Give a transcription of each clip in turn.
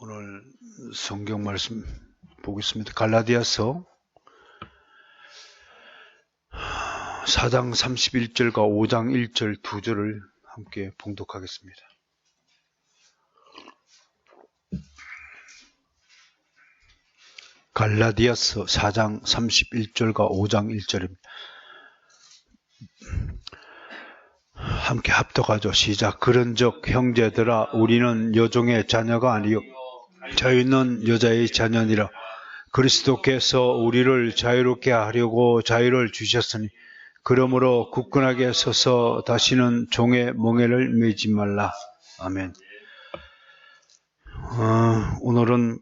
오늘 성경 말씀 보겠습니다. 갈라디아서 4장 31절과 5장 1절 2절을 함께 봉독하겠습니다. 갈라디아서 4장 31절과 5장 1절입니다. 함께 합독하죠. 시작. 그런즉 형제들아 우리는 여종의 자녀가 아니요 자유는 여자의 자녀니라. 그리스도께서 우리를 자유롭게 하려고 자유를 주셨으니 그러므로 굳건하게 서서 다시는 종의 멍에를 매지 말라. 아멘. 오늘은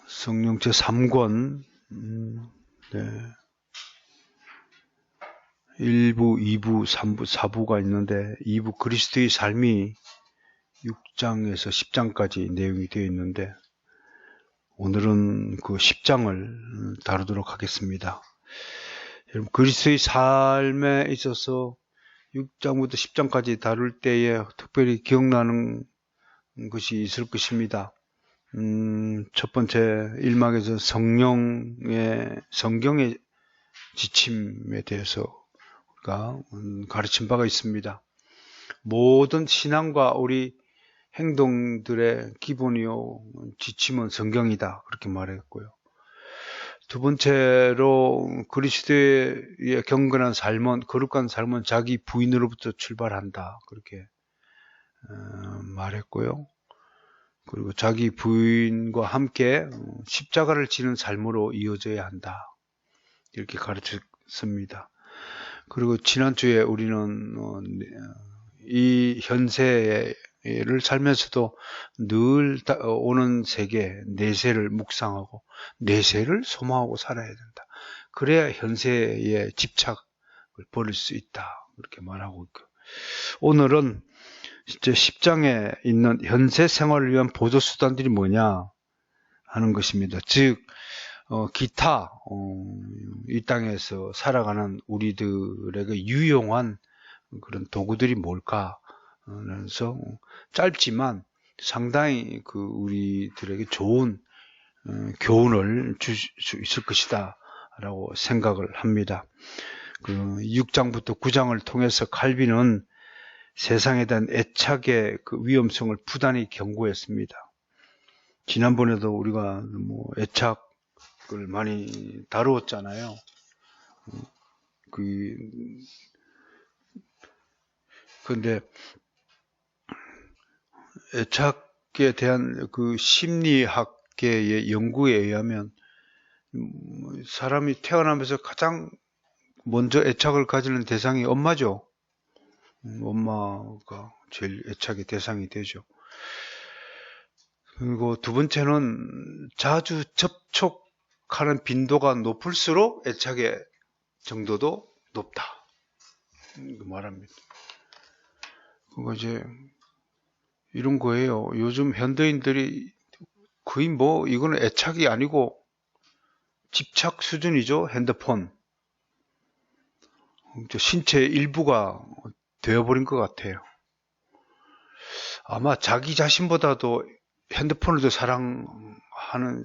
성령 제3권 1부, 2부, 3부, 4부가 있는데 2부 그리스도의 삶이 6장에서 10장까지 내용이 되어 있는데 오늘은 그 10장을 다루도록 하겠습니다. 여러분 그리스도의 삶에 있어서 6장부터 10장까지 다룰 때에 특별히 기억나는 것이 있을 것입니다. 첫 번째 1막에서 성경의 지침에 대해서 우리가 가르친 바가 있습니다. 모든 신앙과 우리 행동들의 기본이요 지침은 성경이다 그렇게 말했고요. 두 번째로 그리스도의 경건한 삶은 거룩한 삶은 자기 부인으로부터 출발한다 그렇게 말했고요. 그리고 자기 부인과 함께 십자가를 지는 삶으로 이어져야 한다 이렇게 가르쳤습니다. 그리고 지난주에 우리는 이 현세를 살면서도 늘 오는 세계 내세를 묵상하고 내세를 소망하고 살아야 된다. 그래야 현세의 집착을 버릴 수 있다 그렇게 말하고 있고, 오늘은 이제 10장에 있는 현세 생활을 위한 보조수단들이 뭐냐 하는 것입니다. 즉 기타 이 땅에서 살아가는 우리들에게 유용한 그런 도구들이 뭘까 하면서 짧지만 상당히 그 우리들에게 좋은 교훈을 줄 수 있을 것이다 라고 생각을 합니다. 그 6장부터 9장을 통해서 칼빈은 세상에 대한 애착의 그 위험성을 부단히 경고했습니다. 지난번에도 우리가 애착을 많이 다루었잖아요. 근데 애착에 대한 그 심리학계의 연구에 의하면 사람이 태어나면서 가장 먼저 애착을 가지는 대상이 엄마죠. 엄마가 제일 애착의 대상이 되죠. 그리고 두 번째는 자주 접촉하는 빈도가 높을수록 애착의 정도도 높다 말합니다. 그거 이제 이런 거예요. 요즘 현대인들이 거의 이거는 애착이 아니고 집착 수준이죠. 핸드폰. 신체의 일부가 되어버린 것 같아요. 아마 자기 자신보다도 핸드폰을 더 사랑하는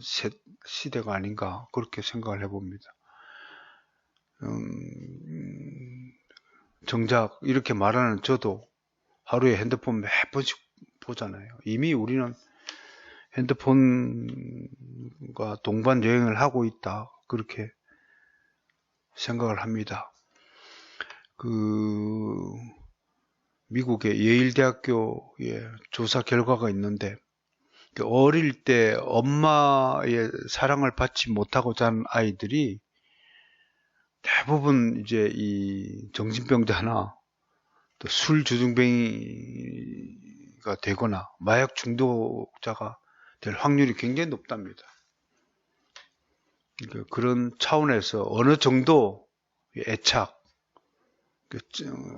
시대가 아닌가 그렇게 생각을 해봅니다. 정작 이렇게 말하는 저도 하루에 핸드폰 몇 번씩 보잖아요. 이미 우리는 핸드폰과 동반 여행을 하고 있다 그렇게 생각을 합니다. 미국의 예일대학교의 조사 결과가 있는데 어릴 때 엄마의 사랑을 받지 못하고 자란 아이들이 대부분 이제 이 정신병자나 또 술 주중뱅이가 되거나 마약 중독자가 될 확률이 굉장히 높답니다. 그러니까 그런 차원에서 어느 정도 애착,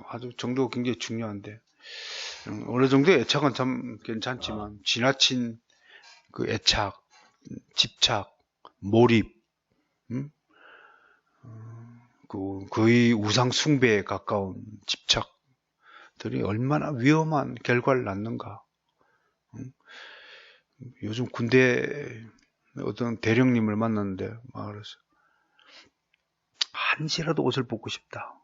아주 정도가 굉장히 중요한데 어느 정도의 애착은 참 괜찮지만 지나친 그 애착, 집착, 몰입, 거의 우상 숭배에 가까운 집착 것들이 얼마나 위험한 결과를 낳는가. 요즘 군대 어떤 대령님을 만났는데 말해서 한시라도 옷을 벗고 싶다.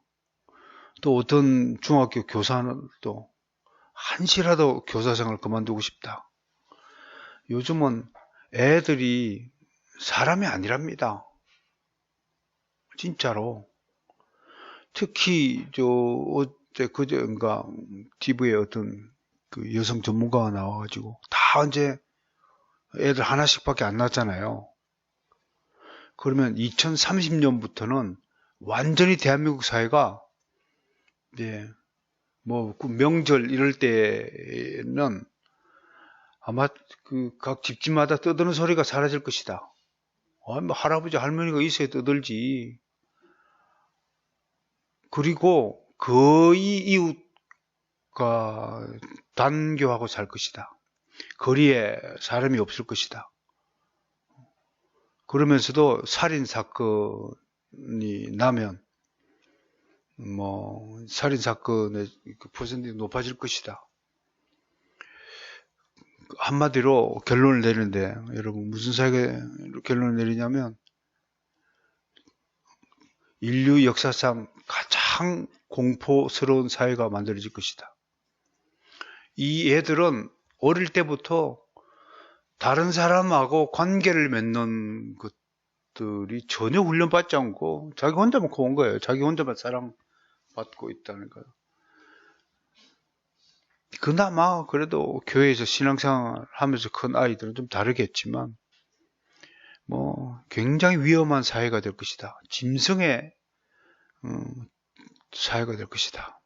또 어떤 중학교 교사는 또 한시라도 교사 생활을 그만두고 싶다. 요즘은 애들이 사람이 아니랍니다. 진짜로. 특히 어제 그제인가 TV에 어떤 그 여성 전문가가 나와가지고 다 이제 애들 하나씩밖에 안 낳잖아요. 그러면 2030년부터는 완전히 대한민국 사회가 이제 뭐 그 명절 이럴 때는 아마 그 각 집집마다 떠드는 소리가 사라질 것이다. 뭐 할아버지 할머니가 있어야 떠들지. 그리고 거의 이웃과 단교하고 살 것이다. 거리에 사람이 없을 것이다. 그러면서도 살인 사건이 나면 뭐 살인 사건의 퍼센트가 높아질 것이다. 한마디로 결론을 내리는데 여러분 무슨 사회가 결론을 내리냐면 인류 역사상 가장 공포스러운 사회가 만들어질 것이다. 이 애들은 어릴 때부터 다른 사람하고 관계를 맺는 것들이 전혀 훈련받지 않고 자기 혼자만 커온 거예요. 자기 혼자만 사랑받고 있다는 거예요. 그나마 그래도 교회에서 신앙생활 하면서 큰 아이들은 좀 다르겠지만 뭐 굉장히 위험한 사회가 될 것이다. 짐승의 사회가 될 것이다.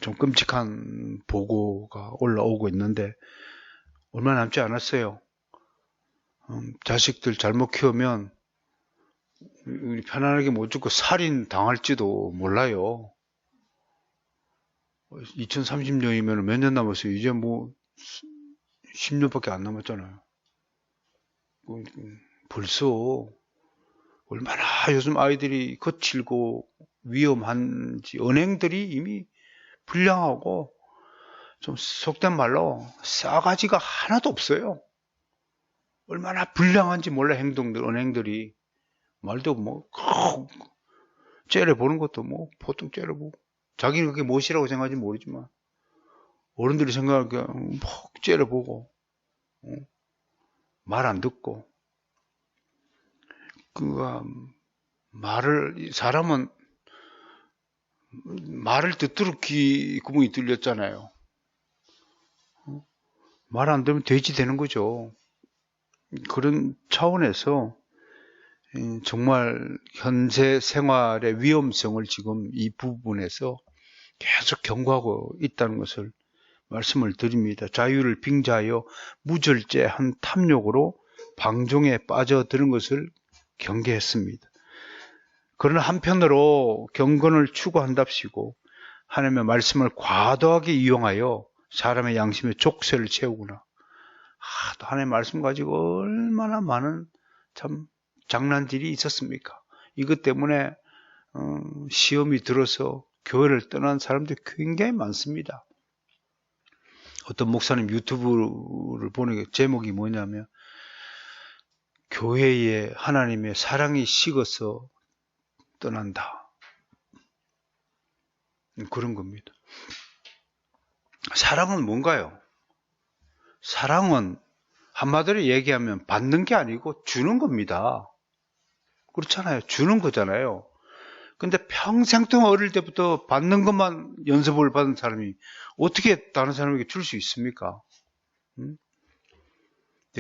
좀 끔찍한 보고가 올라오고 있는데 얼마 남지 않았어요. 자식들 잘못 키우면 우리 편안하게 못 죽고 살인 당할지도 몰라요. 2030년이면 몇 년 남았어요? 이제 뭐 10년밖에 안 남았잖아요. 벌써 얼마나 요즘 아이들이 거칠고 위험한지 은행들이 이미 불량하고 좀 속된 말로 싸가지가 하나도 없어요. 얼마나 불량한지 몰라 행동들 은행들이 말도 뭐 째려보는 것도 뭐 보통 째려보고 자기는 그게 무엇이라고 생각하지 모르지만 어른들이 생각하기에 푹 째려보고 말 안 듣고 사람은 말을 듣도록 귀 구멍이 뚫렸잖아요. 말 안 들으면 돼지 되는 거죠. 그런 차원에서 정말 현재 생활의 위험성을 지금 이 부분에서 계속 경고하고 있다는 것을 말씀을 드립니다. 자유를 빙자하여 무절제한 탐욕으로 방종에 빠져드는 것을 경계했습니다. 그러나 한편으로 경건을 추구한답시고 하나님의 말씀을 과도하게 이용하여 사람의 양심의 족쇄를 채우구나. 또 하나님의 말씀 가지고 얼마나 많은 참 장난질이 있었습니까? 이것 때문에 시험이 들어서 교회를 떠난 사람들이 굉장히 많습니다. 어떤 목사님 유튜브를 보는 제목이 뭐냐면 교회에 하나님의 사랑이 식어서 떠난다. 그런 겁니다. 사랑은 뭔가요? 사랑은 한마디로 얘기하면 받는 게 아니고 주는 겁니다. 그렇잖아요. 주는 거잖아요. 근데 평생 동안 어릴 때부터 받는 것만 연습을 받은 사람이 어떻게 다른 사람에게 줄 수 있습니까?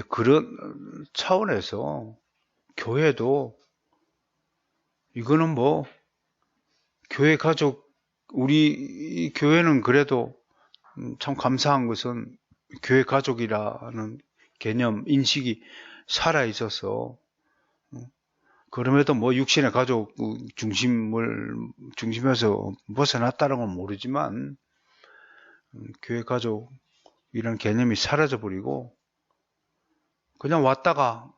그런 차원에서 교회도 이거는 뭐 교회 가족 우리 교회는 그래도 참 감사한 것은 교회 가족이라는 개념 인식이 살아 있어서 그럼에도 뭐 육신의 가족 중심에서 벗어났다는 건 모르지만 교회 가족이라는 개념이 사라져 버리고 그냥 왔다가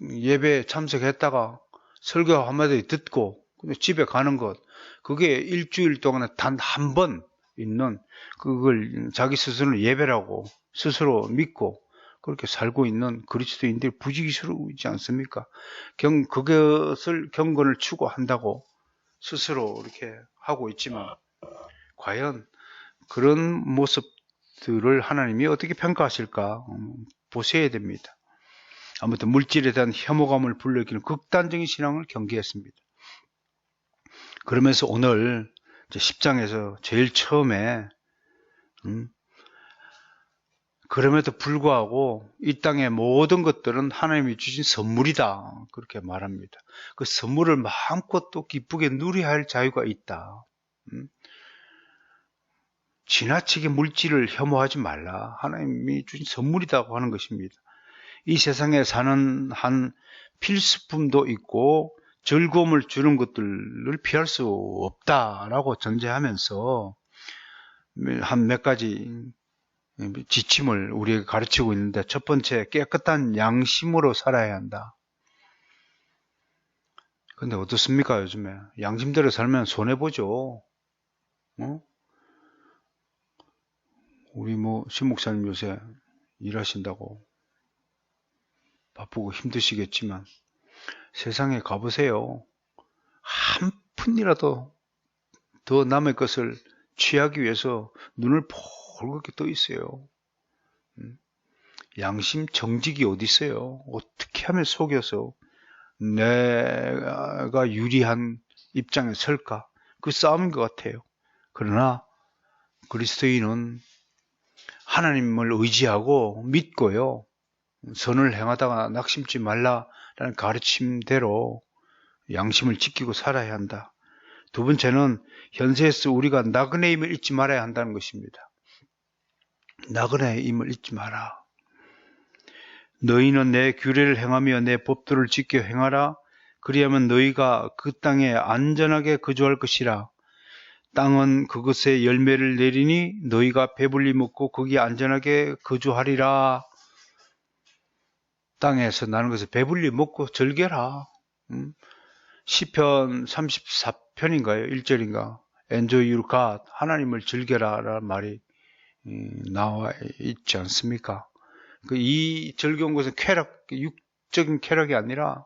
예배 참석했다가 설교 한마디 듣고 집에 가는 것 그게 일주일 동안에 단 한 번 있는, 그걸 자기 스스로는 예배라고 스스로 믿고 그렇게 살고 있는 그리스도인들이 부지기수이지 않습니까? 그것을 경건을 추구한다고 스스로 이렇게 하고 있지만, 과연 그런 모습들을 하나님이 어떻게 평가하실까 보셔야 됩니다. 아무튼 물질에 대한 혐오감을 불러일으키는 극단적인 신앙을 경계했습니다. 그러면서 오늘 10장에서 제일 처음에 그럼에도 불구하고 이 땅의 모든 것들은 하나님이 주신 선물이다, 그렇게 말합니다. 그 선물을 마음껏 또 기쁘게 누려야 할 자유가 있다. 지나치게 물질을 혐오하지 말라. 하나님이 주신 선물이라고 하는 것입니다. 이 세상에 사는 한 필수품도 있고 즐거움을 주는 것들을 피할 수 없다라고 전제하면서 한 몇 가지 지침을 우리에게 가르치고 있는데, 첫 번째, 깨끗한 양심으로 살아야 한다. 근데 어떻습니까? 요즘에 양심대로 살면 손해보죠. 우리 신목사님 요새 일하신다고 바쁘고 힘드시겠지만 세상에 가보세요. 한 푼이라도 더 남의 것을 취하기 위해서 눈을 벌겋게 떠 있어요. 양심 정직이 어디 있어요? 어떻게 하면 속여서 내가 유리한 입장에 설까? 그 싸움인 것 같아요. 그러나 그리스도인은 하나님을 의지하고 믿고요, 선을 행하다가 낙심치 말라라는 가르침대로 양심을 지키고 살아야 한다. 두 번째는 현세에서 우리가 나그네의 힘을 잊지 말아야 한다는 것입니다. 나그네의 힘을 잊지 마라. 너희는 내 규례를 행하며 내 법도를 지켜 행하라. 그리하면 너희가 그 땅에 안전하게 거주할 것이라. 땅은 그것의 열매를 내리니 너희가 배불리 먹고 거기 안전하게 거주하리라. 땅에서 나는 것을 배불리 먹고 즐겨라. 시편 34편인가요? 1절인가? Enjoy your God. 하나님을 즐겨라 라는 말이 나와 있지 않습니까? 이 즐거운 것은 육적인 쾌락이 아니라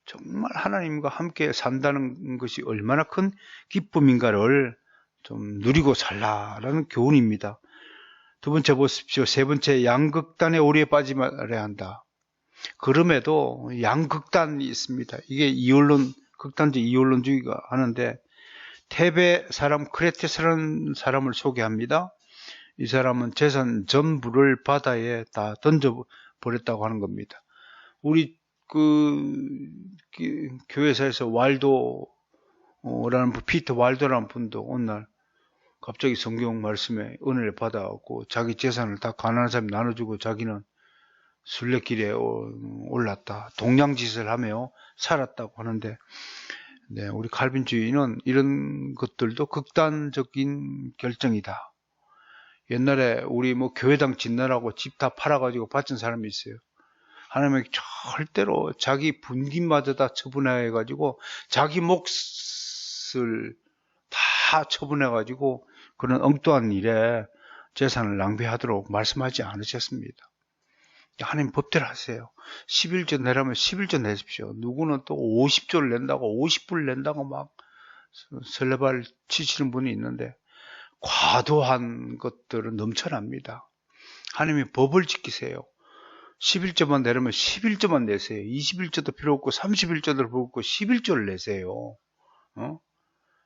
정말 하나님과 함께 산다는 것이 얼마나 큰 기쁨인가를 좀 누리고 살라라는 교훈입니다. 두 번째 보십시오. 세 번째, 양극단의 오류에 빠지지 말아야 한다. 그럼에도 양극단이 있습니다. 이게 극단적 이원론주의가 하는데, 테베 사람 크레테스라는 사람을 소개합니다. 이 사람은 재산 전부를 바다에 다 던져버렸다고 하는 겁니다. 우리 교회사에서 피터 왈도라는 분도 오늘 갑자기 성경 말씀에 은혜를 받아갖고 자기 재산을 다 가난한 사람이 나눠주고 자기는 순례길에 올랐다, 동양짓을 하며 살았다고 하는데, 네, 우리 칼빈주의는 이런 것들도 극단적인 결정이다. 옛날에 우리 교회당 짓느라고 집 다 팔아가지고 바친 사람이 있어요. 하나님이 절대로 자기 분깃마저 다 처분해가지고 자기 몫을 다 처분해가지고 그런 엉뚱한 일에 재산을 낭비하도록 말씀하지 않으셨습니다. 하나님 법대로 하세요. 11조 내라면 11조 내십시오. 누구는 또 50조를 낸다고 50불 낸다고 막 설레발 치시는 분이 있는데, 과도한 것들은 넘쳐납니다. 하나님이 법을 지키세요. 11조만 내려면 11조만 내세요. 21조도 필요 없고 31조도 필요 없고 11조를 내세요.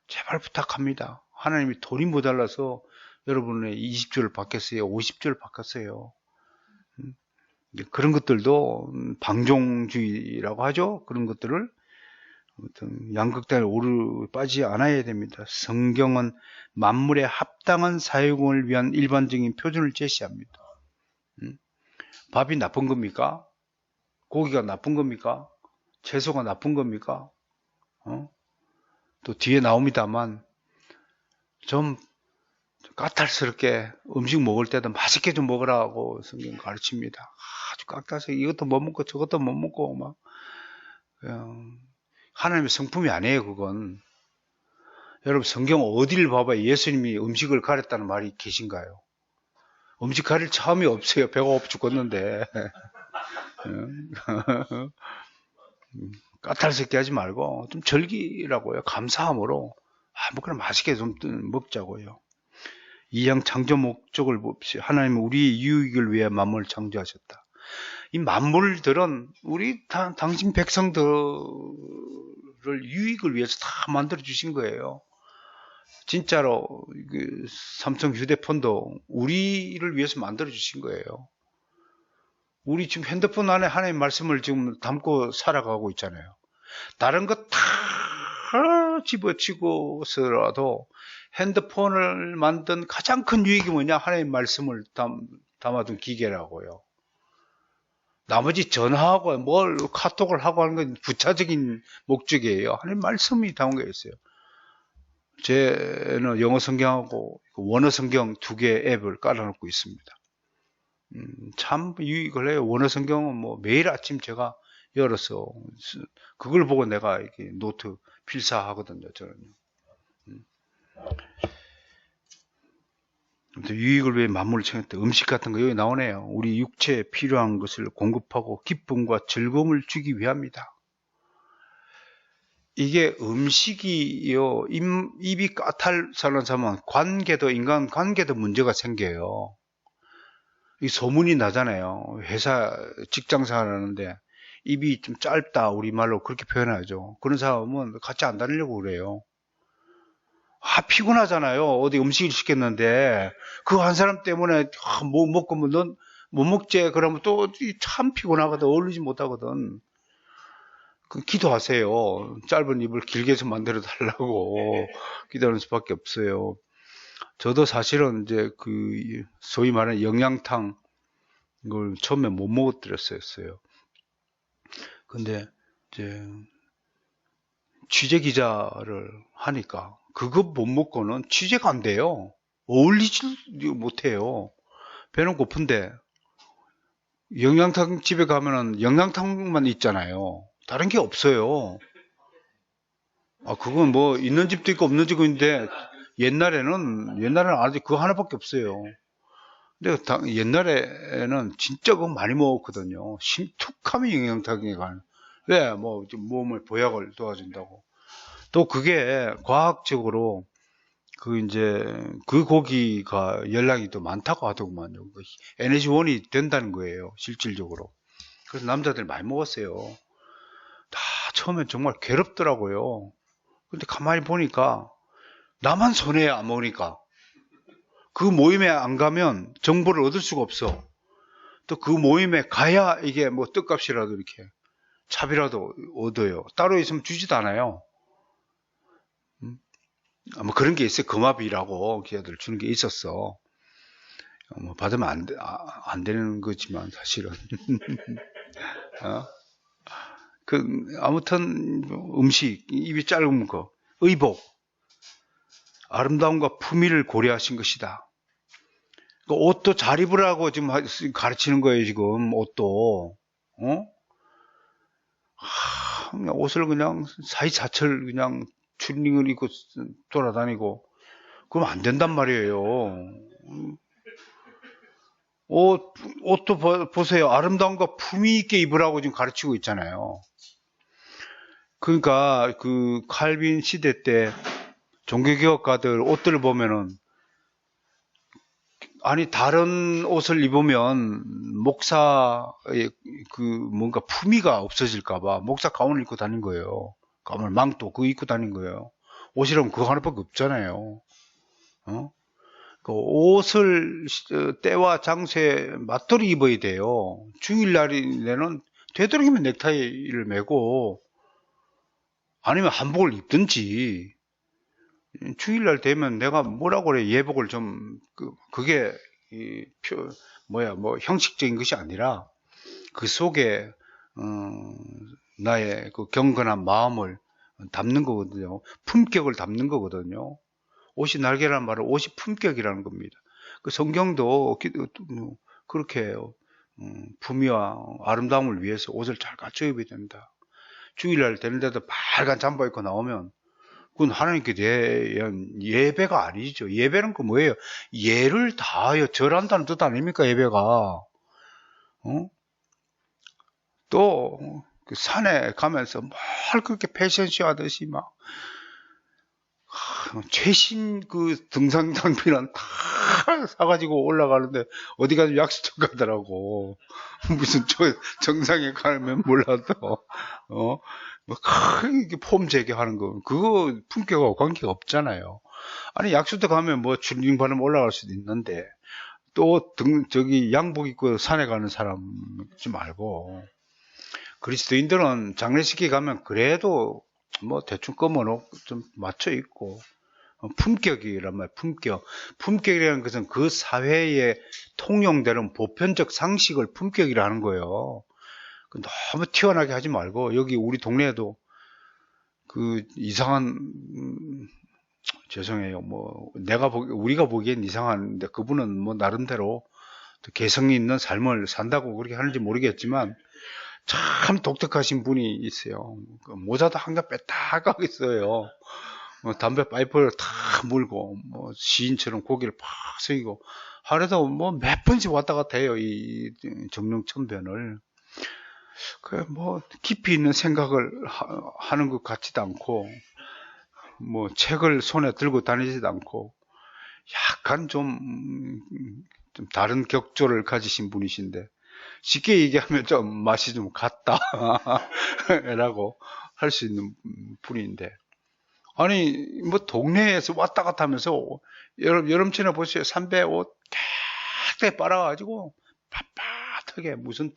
제발 부탁합니다. 하나님이 돈이 모자라서 여러분의 20조를 바뀌었어요. 50조를 바꿨어요. 그런 것들도 방종주의라고 하죠. 그런 것들을 아무튼 양극단에 빠지지 않아야 됩니다. 성경은 만물에 합당한 사용을 위한 일반적인 표준을 제시합니다. 밥이 나쁜 겁니까? 고기가 나쁜 겁니까? 채소가 나쁜 겁니까? 또 뒤에 나옵니다만 좀 까탈스럽게 음식 먹을 때도 맛있게 좀 먹으라고 성경 가르칩니다. 아주 까탈스럽게 이것도 못 먹고 저것도 못 먹고 막 그냥 하나님의 성품이 아니에요. 그건 여러분 성경 어디를 봐봐야 예수님이 음식을 가렸다는 말이 계신가요? 음식 가릴 처음이 없어요. 배가 고파 죽겠는데. 까탈스럽게 하지 말고 좀 즐기라고요. 감사함으로 아무거나 맛있게 좀 먹자고요. 이양 창조 목적을 봅시다. 하나님은 우리의 유익을 위해 만물을 창조하셨다. 이 만물들은 우리 당신 백성들을 유익을 위해서 다 만들어 주신 거예요. 진짜로 삼성 휴대폰도 우리를 위해서 만들어 주신 거예요. 우리 지금 핸드폰 안에 하나님의 말씀을 지금 담고 살아가고 있잖아요. 다른 거 다 집어치고서라도 핸드폰을 만든 가장 큰 유익이 뭐냐? 하나님의 말씀을 담아둔 기계라고요. 나머지 전화하고 뭘 카톡을 하고 하는 건 부차적인 목적이에요. 하나님 말씀이 담은 게 있어요. 제는 영어 성경하고 원어 성경 2개 앱을 깔아놓고 있습니다. 참 유익을 해요. 원어 성경은 뭐 매일 아침 제가 열어서 그걸 보고 내가 이렇게 노트 필사하거든요. 저는. 유익을 위해 만물을 창했다. 음식 같은 거 여기 나오네요. 우리 육체에 필요한 것을 공급하고 기쁨과 즐거움을 주기 위함이다. 이게 음식이요. 입이 까탈스러운 사람은 인간 관계도 문제가 생겨요. 이 소문이 나잖아요. 회사 직장 생활하는데 입이 좀 짧다 우리말로 그렇게 표현하죠. 그런 사람은 같이 안 다니려고 그래요. 피곤하잖아요. 어디 음식을 시켰는데 그 한 사람 때문에 뭐 먹고 넌 못 먹지 그러면 또 참 피곤하거든. 어울리지 못하거든. 기도하세요. 짧은 입을 길게 좀 만들어 달라고 기도하는 수밖에 없어요. 저도 사실은 이제 소위 말하는 영양탕 이걸 처음에 못 먹어드렸어요. 근데 이제 취재 기자를 하니까 그거 못 먹고는 취재가 안 돼요. 어울리지 못해요. 배는 고픈데 영양탕 집에 가면은 영양탕만 있잖아요. 다른 게 없어요. 그건 뭐 있는 집도 있고 없는 집도 있는데 옛날에는 아직 그거 하나밖에 없어요. 근데 옛날에는 진짜 그거 많이 먹었거든요. 심툭하면 영양탕에 가는. 왜? 뭐 몸을 보약을 도와준다고. 또 그게 과학적으로 그 고기가 열량이 더 많다고 하더구만요. 에너지원이 된다는 거예요. 실질적으로. 그래서 남자들 많이 먹었어요. 다 처음엔 정말 괴롭더라고요. 근데 가만히 보니까 나만 손해 안 먹으니까 그 모임에 안 가면 정보를 얻을 수가 없어. 또 그 모임에 가야 이게 뭐 떡값이라도 이렇게 차비라도 얻어요. 따로 있으면 주지도 않아요. 뭐 그런 게 있어요. 금화비라고 기자들 주는 게 있었어. 뭐 받으면 안 되는 거지만 사실은. 아무튼 음식, 입이 짧은 거, 의복, 아름다움과 품위를 고려하신 것이다. 옷도 잘 입으라고 지금 가르치는 거예요, 지금, 옷도. 그냥 옷을 그냥 사이사철 그냥 추리닝을 입고 돌아다니고, 그러면 안 된단 말이에요. 옷도 보세요. 아름다움과 품위 있게 입으라고 지금 가르치고 있잖아요. 그러니까 칼빈 시대 때 종교개혁가들 옷들을 보면은 다른 옷을 입으면 목사의 뭔가 품위가 없어질까봐 목사 가운을 입고 다닌 거예요. 가운, 망토 그거 입고 다닌 거예요. 옷이라면 그거 하나밖에 없잖아요. 옷을 때와 장소에 맞도록 입어야 돼요. 주일날에는 되도록이면 넥타이를 매고 아니면 한복을 입든지 주일날 되면 내가 뭐라고 그래 예복을 좀 그게 형식적인 것이 아니라 그 속에 나의 그 경건한 마음을 담는 거거든요. 품격을 담는 거거든요. 옷이 날개라는 말은 옷이 품격이라는 겁니다. 그 성경도 그렇게 해요. 품위와 아름다움을 위해서 옷을 잘 갖춰 입어야 된다. 주일날 되는데도 빨간 잠바 입고 나오면 그건 하나님께 대한 예배가 아니죠. 예배는 그 뭐예요? 예를 다하여 절한다는 뜻 아닙니까? 예배가. 또 그 산에 가면서 뭘 그렇게 패션쇼 하듯이 막 최신 그 등산 장비는 다 사가지고 올라가는데 어디 가서 약수터 가더라고. 무슨 정상에 가면 몰라도 뭐 크게 폼 제거하는 거 그거 품격하고 관계가 없잖아요. 아니 약수터 가면 뭐 줄링 바람 올라갈 수도 있는데 또 저기 양복 입고 산에 가는 사람 좀 말고 그리스도인들은 장례식에 가면 그래도 뭐 대충 검은 좀 맞춰 입고 품격이란 말이에요. 품격이라는 것은 그 사회에 통용되는 보편적 상식을 품격이라는 거예요. 너무 튀어나게 하지 말고 여기 우리 동네에도 그 이상한 죄송해요. 뭐 우리가 보기엔 이상한데 그분은 뭐 나름대로 개성이 있는 삶을 산다고 그렇게 하는지 모르겠지만 참 독특하신 분이 있어요. 모자도 한겹 빼딱하고 있어요. 담배 파이프를 다 물고 뭐 시인처럼 고개를 팍 숙이고 하루에도 뭐 몇 번씩 왔다 갔다 해요. 이 정릉천변을. 뭐 깊이 있는 생각을 하는 것 같지도 않고 뭐 책을 손에 들고 다니지도 않고 약간 좀 다른 격조를 가지신 분이신데 쉽게 얘기하면 좀 맛이 좀 같다 라고 할 수 있는 분인데 아니 뭐 동네에서 왔다 갔다 하면서 여름철에 보세요. 삼배 옷 깨끗하게 빨아가지고 빳빳하게 무슨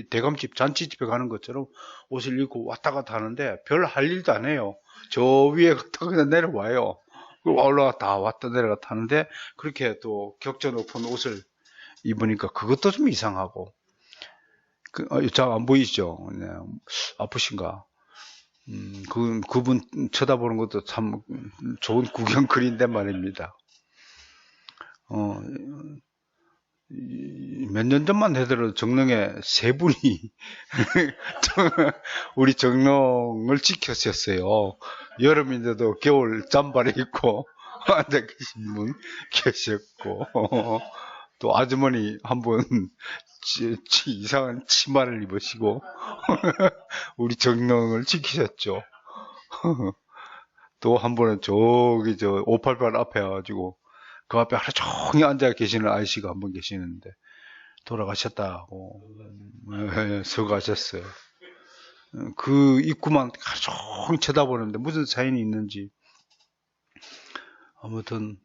대감집 잔치집에 가는 것처럼 옷을 입고 왔다 갔다 하는데 별 할 일도 안 해요. 저 위에 갔다 그냥 내려와요. 올라갔다 왔다 내려갔다 하는데 그렇게 또 격조 높은 옷을 입으니까 그것도 좀 이상하고 잘 안 보이시죠? 네, 아프신가? 그분 쳐다보는 것도 참 좋은 구경거리인데 말입니다. 몇 년 전만 해도 정릉에 세 분이 우리 정릉을 지켰었어요. 여름인데도 겨울 잠바를 입고 앉아 계신 분 계셨고 또 아주머니 한 분 이상한 치마를 입으시고 우리 정릉을 지키셨죠. 또 한 번은 저기 588 앞에 와가지고 그 앞에 하루 종일 앉아 계시는 아저씨가 한 분 계시는데 돌아가셨다고 서가셨어요. 그 입구만 하루 종일 쳐다보는데 무슨 사연이 있는지 아무튼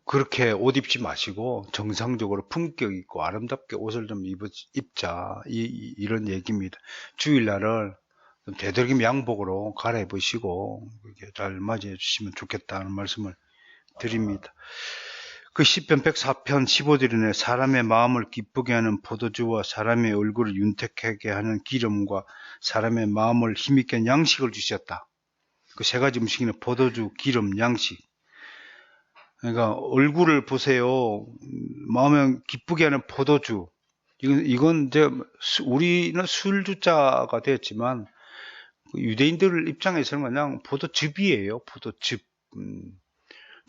그렇게 옷 입지 마시고 정상적으로 품격 있고 아름답게 옷을 좀 입자 이런 얘기입니다. 주일날을 되도록이면 양복으로 갈아입으시고 잘 맞이해 주시면 좋겠다는 말씀을 드립니다. 그 시편 104편 15절에 사람의 마음을 기쁘게 하는 포도주와 사람의 얼굴을 윤택하게 하는 기름과 사람의 마음을 힘있게 하는 양식을 주셨다. 그 세 가지 음식이네. 포도주, 기름, 양식. 그러니까 얼굴을 보세요. 마음을 기쁘게 하는 포도주. 이건 이제 우리는 술주자가 되었지만 유대인들 입장에서는 그냥 포도즙이에요. 포도즙.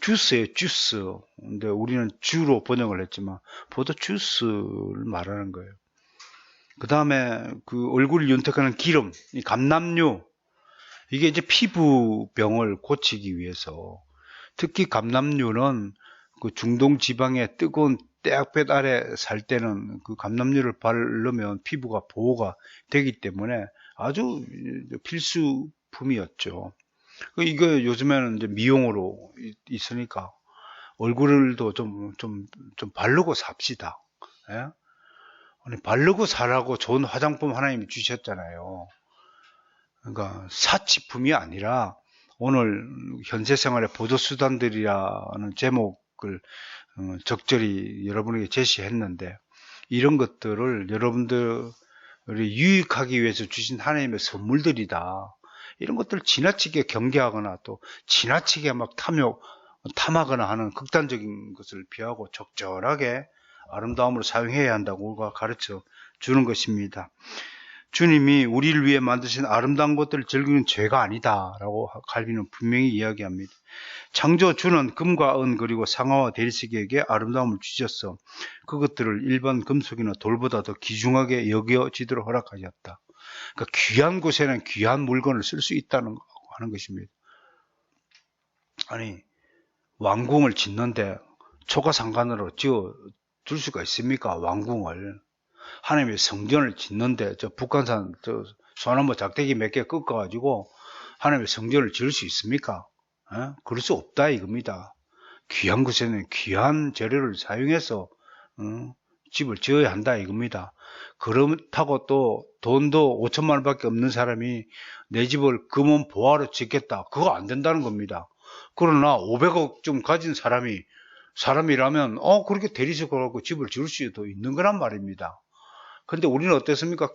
주스예요. 주스. 근데 우리는 주로 번역을 했지만 포도 주스를 말하는 거예요. 그 다음에 그 얼굴을 윤택하는 기름, 이 감람류. 이게 이제 피부병을 고치기 위해서 특히 감람류는 그 중동 지방의 뜨거운 떼약볕 아래 살 때는 그 감람류를 바르면 피부가 보호가 되기 때문에 아주 필수품이었죠. 이거 요즘에는 이제 미용으로 있으니까 얼굴도 좀 바르고 삽시다. 예? 아니, 바르고 사라고 좋은 화장품 하나님이 주셨잖아요. 그러니까 사치품이 아니라 오늘 현세 생활의 보조수단들이라는 제목을 적절히 여러분에게 제시했는데 이런 것들을 여러분들이 유익하기 위해서 주신 하나님의 선물들이다. 이런 것들을 지나치게 경계하거나 또 지나치게 막 탐하거나 하는 극단적인 것을 피하고 적절하게 아름다움으로 사용해야 한다고 가르쳐 주는 것입니다. 주님이 우리를 위해 만드신 아름다운 것들을 즐기는 죄가 아니다라고 칼빈은 분명히 이야기합니다. 창조주는 금과 은 그리고 상아와 대리석에게 아름다움을 주셨어. 그것들을 일반 금속이나 돌보다 더 귀중하게 여겨지도록 허락하셨다. 그러니까 귀한 곳에는 귀한 물건을 쓸 수 있다는 거 하는 것입니다. 아니, 왕궁을 짓는데 초가상간으로 지어 줄 수가 있습니까? 왕궁을. 하나님의 성전을 짓는데 저 북한산 저 소나무 작대기 몇 개 꺾어가지고 하나님의 성전을 지을 수 있습니까? 그럴 수 없다 이겁니다. 귀한 곳에는 귀한 재료를 사용해서 집을 지어야 한다 이겁니다. 그렇다고 또 돈도 5천만 원밖에 없는 사람이 내 집을 금은 보화로 짓겠다. 그거 안 된다는 겁니다. 그러나 500억 좀 가진 사람이라면 그렇게 대리석을 하고 집을 지을 수도 있는 거란 말입니다. 근데 우리는 어땠습니까?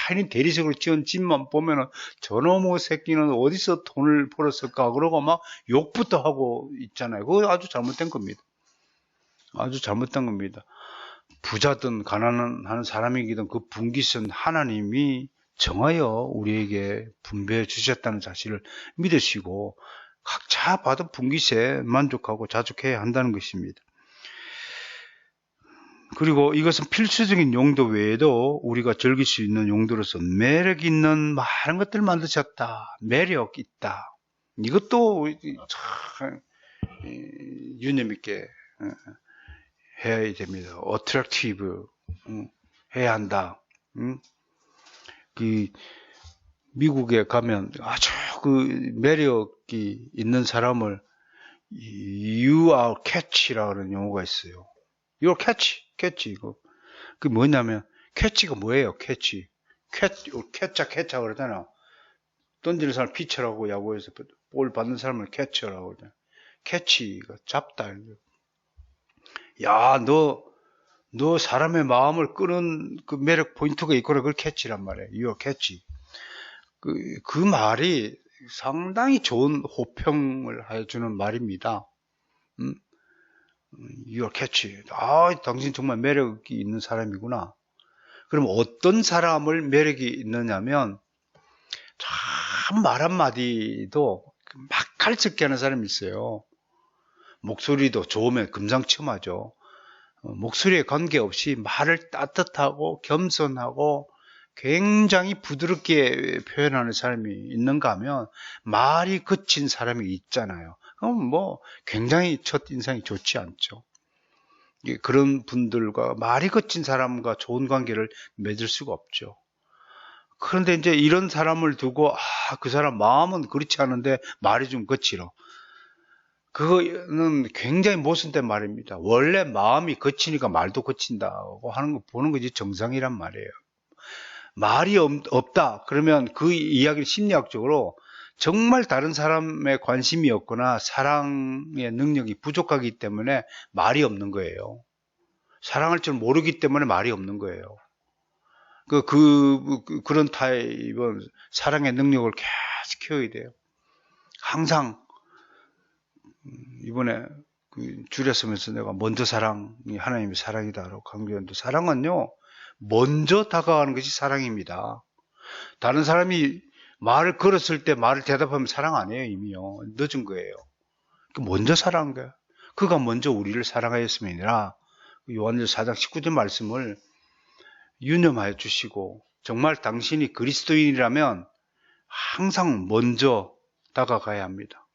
괜히 대리석을 지은 집만 보면은 저놈의 새끼는 어디서 돈을 벌었을까? 그러고 막 욕부터 하고 있잖아요. 그거 아주 잘못된 겁니다. 아주 잘못된 겁니다. 부자든 가난한 사람이든 그 분깃은 하나님이 정하여 우리에게 분배해 주셨다는 사실을 믿으시고 각자 받은 분깃에 만족하고 자족해야 한다는 것입니다. 그리고 이것은 필수적인 용도 외에도 우리가 즐길 수 있는 용도로서 매력 있는 많은 것들을 만드셨다. 매력 있다. 이것도 참 유념 있게 해야 됩니다. attractive 해야 한다. 미국에 가면 아주 그 매력이 있는 사람을 you are catch라는 용어가 있어요. you are catch 이거. 그 뭐냐면 catch가 뭐예요? catch catcha 그러잖아. 던지는 사람 피처라고 야구에서 볼 받는 사람을 캐쳐라고 그러잖아. catch가 잡다. 야, 너 사람의 마음을 끄는 그 매력 포인트가 있거나 그걸 catch란 말이에요. you are catch. 그 말이 상당히 좋은 호평을 해주는 말입니다. You are catchy. 당신 정말 매력이 있는 사람이구나. 그럼 어떤 사람을 매력이 있느냐면 참 말 한마디도 맛깔스럽게 하는 사람이 있어요. 목소리도 좋으면 금상첨화죠. 목소리에 관계없이 말을 따뜻하고 겸손하고 굉장히 부드럽게 표현하는 사람이 있는가 하면 말이 거친 사람이 있잖아요. 그럼 뭐 굉장히 첫인상이 좋지 않죠. 그런 분들과 말이 거친 사람과 좋은 관계를 맺을 수가 없죠. 그런데 이제 이런 사람을 두고 그 사람 마음은 그렇지 않은데 말이 좀 거칠어. 그거는 굉장히 모순된 말입니다. 원래 마음이 거치니까 말도 거친다고 하는 거 보는 것이 정상이란 말이에요. 말이 없다 그러면 그 이야기를 심리학적으로 정말 다른 사람에 관심이 없거나 사랑의 능력이 부족하기 때문에 말이 없는 거예요. 사랑할 줄 모르기 때문에 말이 없는 거예요. 그런 타입은 사랑의 능력을 계속 키워야 돼요. 항상 이번에 줄였으면서 내가 먼저 사랑이 하나님의 사랑이다라고 강조했는데 사랑은요 먼저 다가가는 것이 사랑입니다. 다른 사람이 말을 걸었을 때 말을 대답하면 사랑 아니에요. 이미요. 늦은 거예요. 먼저 사랑한 거예요. 그가 먼저 우리를 사랑하였음이니라. 요한일서 4장 19절 말씀을 유념하여 주시고 정말 당신이 그리스도인이라면 항상 먼저 다가가야 합니다.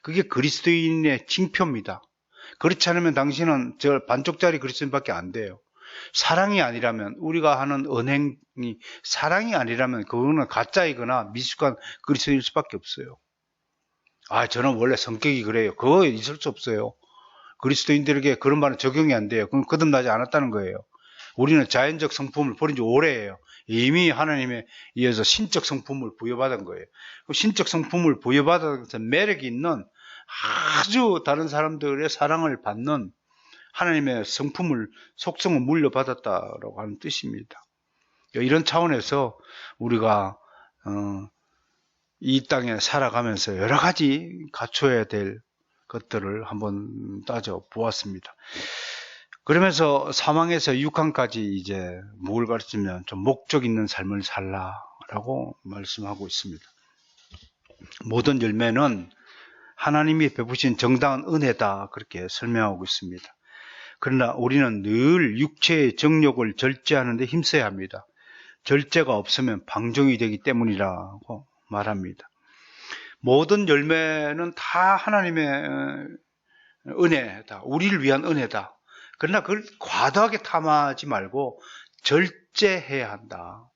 그게 그리스도인의 징표입니다. 그렇지 않으면 당신은 저 반쪽짜리 그리스도인밖에 안 돼요. 사랑이 아니라면 우리가 하는 언행이 사랑이 아니라면 그거는 가짜이거나 미숙한 그리스도인일 수밖에 없어요. 저는 원래 성격이 그래요. 그거 있을 수 없어요. 그리스도인들에게 그런 말은 적용이 안 돼요. 그건 거듭나지 않았다는 거예요. 우리는 자연적 성품을 버린 지 오래예요. 이미 하나님에 의해서 신적 성품을 부여받은 거예요. 신적 성품을 부여받아서 매력이 있는 아주 다른 사람들의 사랑을 받는 하나님의 속성을 물려받았다라고 하는 뜻입니다. 이런 차원에서 우리가 이 땅에 살아가면서 여러 가지 갖춰야 될 것들을 한번 따져 보았습니다. 그러면서 사망에서 6강까지 이제 뭘 가르치면 좀 목적 있는 삶을 살라라고 말씀하고 있습니다. 모든 열매는 하나님이 베푸신 정당한 은혜다, 그렇게 설명하고 있습니다. 그러나 우리는 늘 육체의 정욕을 절제하는 데 힘써야 합니다. 절제가 없으면 방종이 되기 때문이라고 말합니다. 모든 열매는 다 하나님의 은혜다, 우리를 위한 은혜다. 그러나 그걸 과도하게 탐하지 말고 절제해야 한다.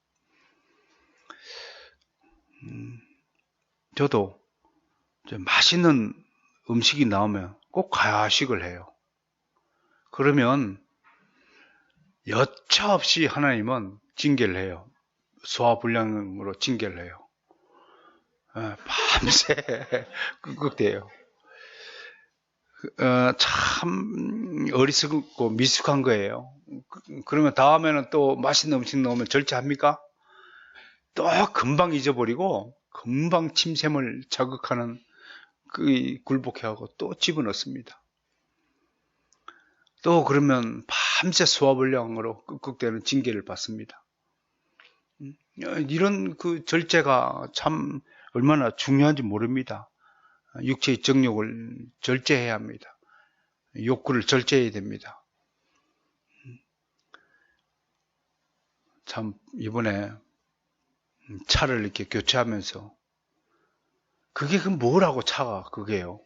저도 맛있는 음식이 나오면 꼭 가야식을 해요. 그러면 여차 없이 하나님은 징계를 해요. 소화불량으로 징계를 해요. 밤새 끄덕대요. 참 어리석고 미숙한 거예요. 그러면 다음에는 또 맛있는 음식 나오면 절제합니까? 또 금방 잊어버리고 금방 침샘을 자극하는 그 굴복해하고 또 집어넣습니다. 또 그러면 밤새 소화불량으로 끄덕대는 징계를 받습니다. 이런 그 절제가 참 얼마나 중요한지 모릅니다. 육체의 정욕을 절제해야 합니다. 욕구를 절제해야 됩니다. 참 이번에 차를 이렇게 교체하면서 그게 그 뭐라고 차가 그게요.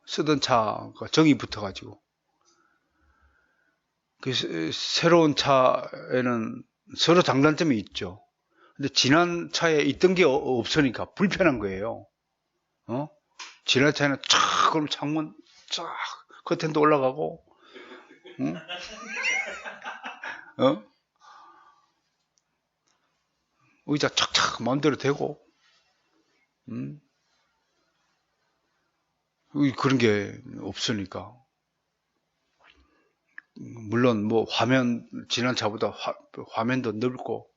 쓰던 차가 정이 붙어가지고 그 새로운 차에는 서로 장단점이 있죠. 근데 지난 차에 있던 게 없으니까 불편한 거예요. 지난 차에는 촥 그럼 창문 쫙 커튼도 올라가고 의자 착착 마음대로 대고 그런 게 없으니까. 물론 뭐 화면 지난 차보다 화면도 넓고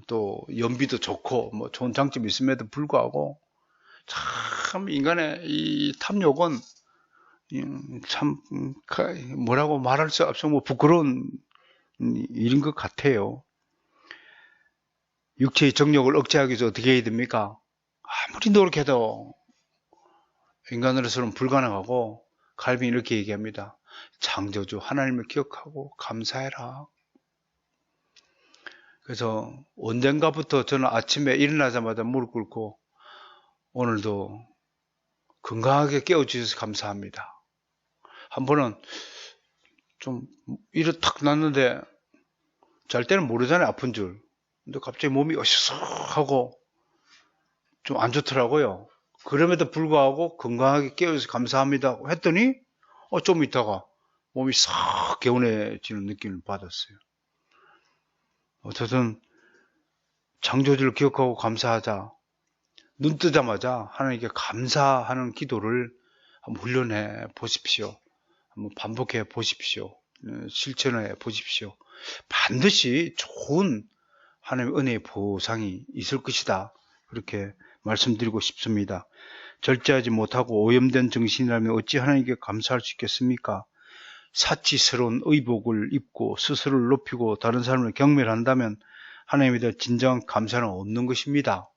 또 연비도 좋고 뭐 좋은 장점이 있음에도 불구하고 참 인간의 이 탐욕은 참 뭐라고 말할 수 없어 뭐 부끄러운 일인 것 같아요. 육체의 정욕을 억제하기 위해서 어떻게 해야 됩니까? 아무리 노력해도 인간으로서는 불가능하고 갈빈이 이렇게 얘기합니다. 창조주 하나님을 기억하고 감사해라. 그래서 언젠가부터 저는 아침에 일어나자마자 무릎 꿇고 오늘도 건강하게 깨워주셔서 감사합니다. 한 번은 좀 일을 탁 났는데 잘 때는 모르잖아요, 아픈 줄. 근데 갑자기 몸이 어시석하고 좀 안 좋더라고요. 그럼에도 불구하고 건강하게 깨워주셔서 감사합니다 했더니 좀 있다가 몸이 싹 개운해지는 느낌을 받았어요. 어쨌든 창조주를 기억하고 감사하자. 눈 뜨자마자 하나님께 감사하는 기도를 한번 훈련해 보십시오. 한번 반복해 보십시오. 실천해 보십시오. 반드시 좋은 하나님의 은혜의 보상이 있을 것이다. 그렇게 말씀드리고 싶습니다. 절제하지 못하고 오염된 정신이라면 어찌 하나님께 감사할 수 있겠습니까? 사치스러운 의복을 입고 스스로를 높이고 다른 사람을 경멸한다면 하나님에 대한 진정한 감사는 없는 것입니다.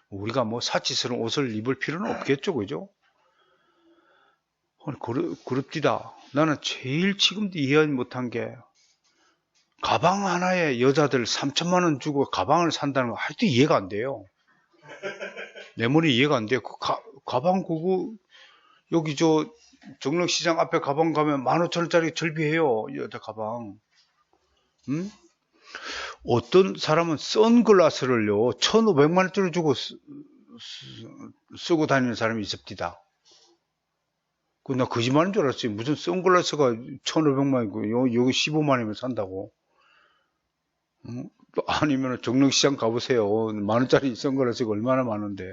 우리가 뭐 사치스러운 옷을 입을 필요는 없겠죠, 그죠? 그렇디다. 나는 제일 지금도 이해 못한 게 가방 하나에 여자들 3천만 원 주고 가방을 산다는 거 하여튼 이해가 안 돼요. 내 머리 이해가 안 돼요. 가방 그거 여기 저 정릉시장 앞에 가방 가면 15,000원짜리 절비해요. 여자 가방. 어떤 사람은 선글라스를요 1,500만 원짜리 주고 쓰고 다니는 사람이 있습니다. 나 거짓말인 줄 알았어요. 무슨 선글라스가 1,500만 원이고 여기 15만 원이면 산다고. 아니면 정릉시장 가보세요. 10,000원짜리 선글라스가 얼마나 많은데.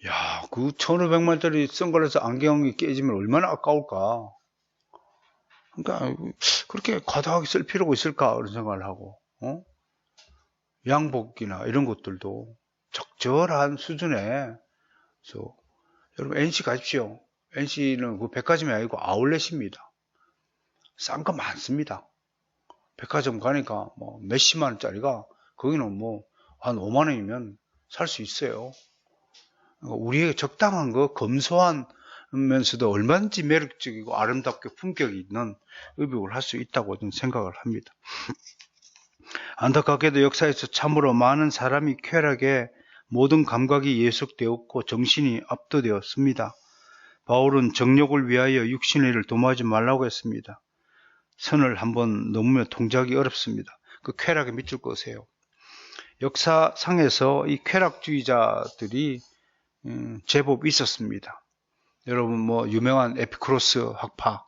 야, 그 1,500만 원짜리 선글라스 안경이 깨지면 얼마나 아까울까. 그러니까 그렇게 과다하게 쓸 필요가 있을까 그런 생각을 하고 양복이나 이런 것들도 적절한 수준에. 그래서 여러분 NC 가십시오. NC는 그 백화점이 아니고 아울렛입니다. 싼 거 많습니다. 백화점 가니까 뭐 몇십만 원짜리가 거기는 뭐 한 5만 원이면 살 수 있어요. 우리에게 적당한 거, 검소하면서도 얼마든지 매력적이고 아름답게 품격이 있는 의복을 할 수 있다고 저는 생각을 합니다. 안타깝게도 역사에서 참으로 많은 사람이 쾌락에 모든 감각이 예속되었고 정신이 압도되었습니다. 바울은 정욕을 위하여 육신의 일을 도모하지 말라고 했습니다. 선을 한번 넘으면 통제하기 어렵습니다. 그 쾌락에 미칠 것이에요. 역사상에서 이 쾌락주의자들이 제법 있었습니다. 여러분 뭐 유명한 에피쿠로스 학파,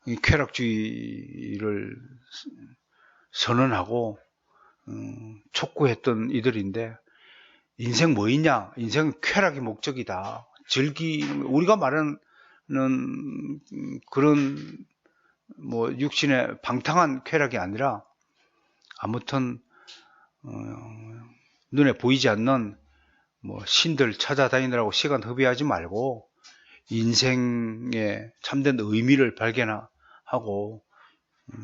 이 쾌락주의를 선언하고 촉구했던 이들인데, 인생 뭐 있냐? 인생은 쾌락이 목적이다. 우리가 말하는 그런 뭐 육신의 방탕한 쾌락이 아니라 아무튼 눈에 보이지 않는 뭐 신들 찾아다니느라고 시간 허비하지 말고 인생의 참된 의미를 발견하고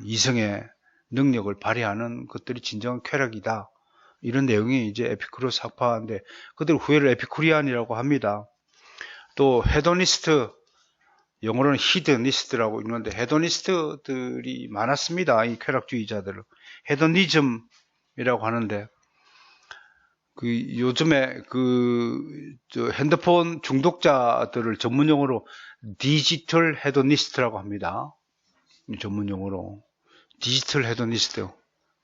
이성의 능력을 발휘하는 것들이 진정한 쾌락이다. 이런 내용이 이제 에피쿠로스 학파인데, 그들 후회를 에피쿠리안이라고 합니다. 또 헤도니스트, 영어로는 히드니스트라고 있는데 헤도니스트들이 많았습니다. 이 쾌락주의자들은 헤도니즘이라고 하는데, 요즘에 핸드폰 중독자들을 전문용어로 디지털 헤도니스트라고 합니다. 전문용어로 디지털 헤도니스트,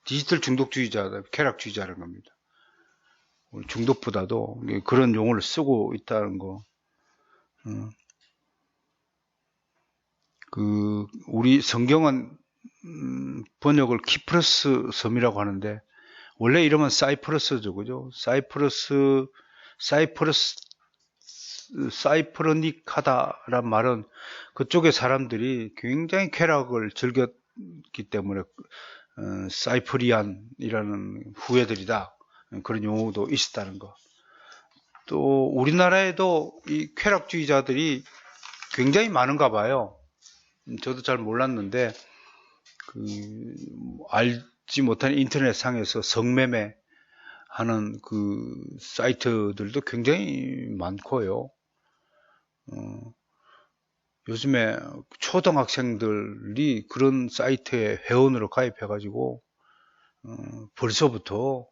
디지털 중독주의자, 쾌락주의자라는 겁니다. 중독보다도 그런 용어를 쓰고 있다는 거. 우리 성경은 번역을 키프러스 섬이라고 하는데, 원래 이름은 사이프러스죠, 그죠? 사이프러닉하다란 말은 그쪽의 사람들이 굉장히 쾌락을 즐겼기 때문에 사이프리안이라는 후예들이다, 그런 용어도 있었다는 거. 또 우리나라에도 이 쾌락주의자들이 굉장히 많은가 봐요. 저도 잘 몰랐는데 알지 못한 인터넷 상에서 성매매 하는 그 사이트들도 굉장히 많고요. 요즘에 초등학생들이 그런 사이트에 회원으로 가입해가지고 벌써부터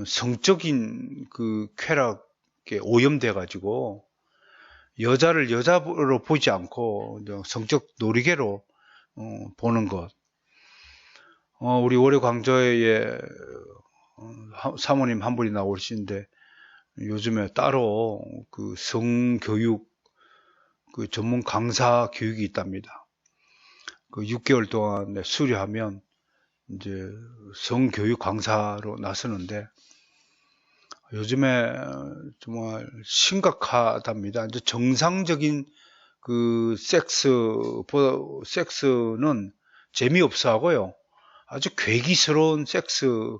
성적인 그 쾌락에 오염돼가지고 여자를 여자로 보지 않고 성적 놀이개로 보는 것. 우리 월요 광저에 사모님 한 분이 나오시는데, 요즘에 따로 그 성교육 그 전문 강사 교육이 있답니다. 그 6개월 동안 수료하면 이제 성교육 강사로 나서는데, 요즘에 정말 심각하답니다. 이제 정상적인 그 섹스는 재미없어 하고요. 아주 괴기스러운 섹스를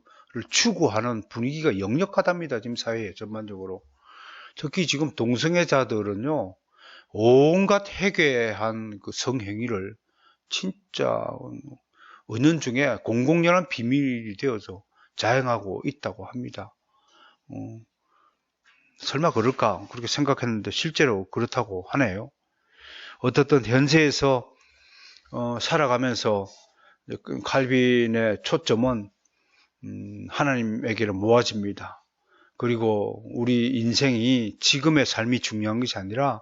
추구하는 분위기가 역력하답니다. 지금 사회에 전반적으로. 특히 지금 동성애자들은요, 온갖 해괴한 그 성행위를 진짜 은연중에 공공연한 비밀이 되어서 자행하고 있다고 합니다. 설마 그럴까? 그렇게 생각했는데 실제로 그렇다고 하네요. 어떻든 현세에서 살아가면서 칼빈의 초점은 하나님에게로 모아집니다. 그리고 우리 인생이 지금의 삶이 중요한 것이 아니라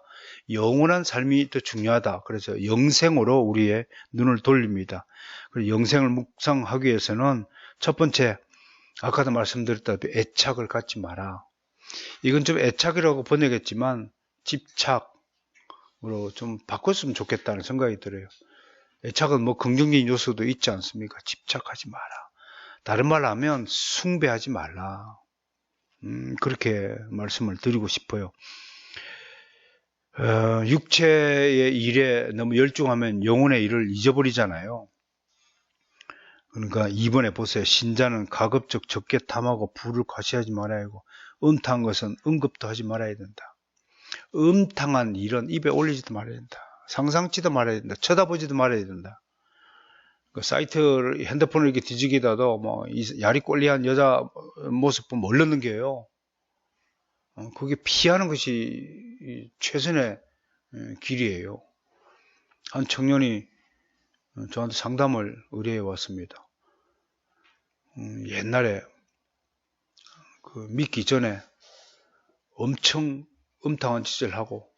영원한 삶이 더 중요하다. 그래서 영생으로 우리의 눈을 돌립니다. 그리고 영생을 묵상하기 위해서는 첫 번째, 아까도 말씀드렸다시피 애착을 갖지 마라. 이건 좀 애착이라고 번역했지만 집착으로 좀 바꿨으면 좋겠다는 생각이 들어요. 애착은 뭐 긍정적인 요소도 있지 않습니까? 집착하지 마라. 다른 말로 하면 숭배하지 말라. 그렇게 말씀을 드리고 싶어요. 육체의 일에 너무 열중하면 영혼의 일을 잊어버리잖아요. 그러니까 이번에 보세요. 신자는 가급적 적게 탐하고 부를 과시하지 말아야 하고, 은퇴한 것은 언급도 하지 말아야 된다. 음탕한 일은 입에 올리지도 말아야 된다. 상상치도 말아야 된다. 쳐다보지도 말아야 된다. 그 사이트를 핸드폰을 이렇게 뒤지기다도 뭐 야리 꼴리한 여자 모습 보면 얼른 넘겨요. 그게 피하는 것이 최선의 길이에요. 한 청년이 저한테 상담을 의뢰해 왔습니다. 옛날에 믿기 전에 엄청 음탕한 짓을 하고,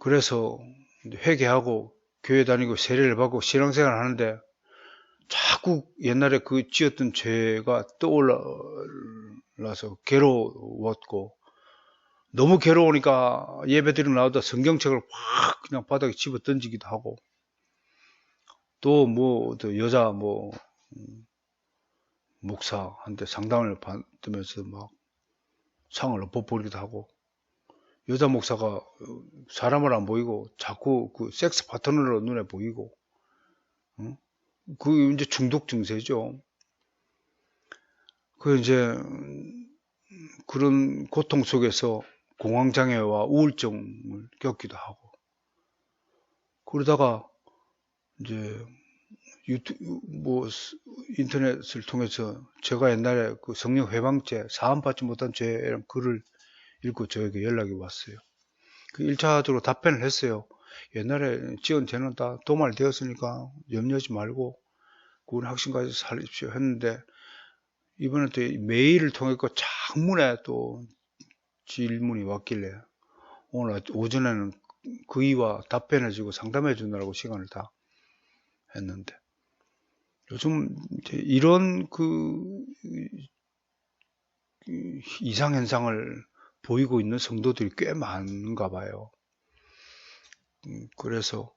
그래서 회개하고 교회 다니고 세례를 받고 신앙생활을 하는데 자꾸 옛날에 그 지었던 죄가 떠올라서 괴로웠고, 너무 괴로우니까 예배드리고 나오다 성경책을 확 그냥 바닥에 집어 던지기도 하고, 또 또 여자 목사한테 상담을 받으면서 막 상을 엎어버리기도 하고, 여자 목사가 사람을 안 보이고 자꾸 그 섹스 파트너로 눈에 보이고, 그 이제 중독 증세죠. 그 이제 그런 고통 속에서 공황장애와 우울증을 겪기도 하고, 그러다가 이제 인터넷을 통해서 제가 옛날에 그 성령 회방죄, 사함받지 못한 죄라는 글을 읽고 저에게 연락이 왔어요. 그 1차적으로 답변을 했어요. 옛날에 지은 죄는 다 도말되었으니까 염려하지 말고 구원 확신까지 살십시오 했는데, 이번에 또 메일을 통해 장문에 또 질문이 왔길래 오늘 오전에는 그이와 답변해주고 상담해주느라고 시간을 다 했는데, 요즘 이런 이상현상을 보이고 있는 성도들이 꽤 많은가 봐요. 그래서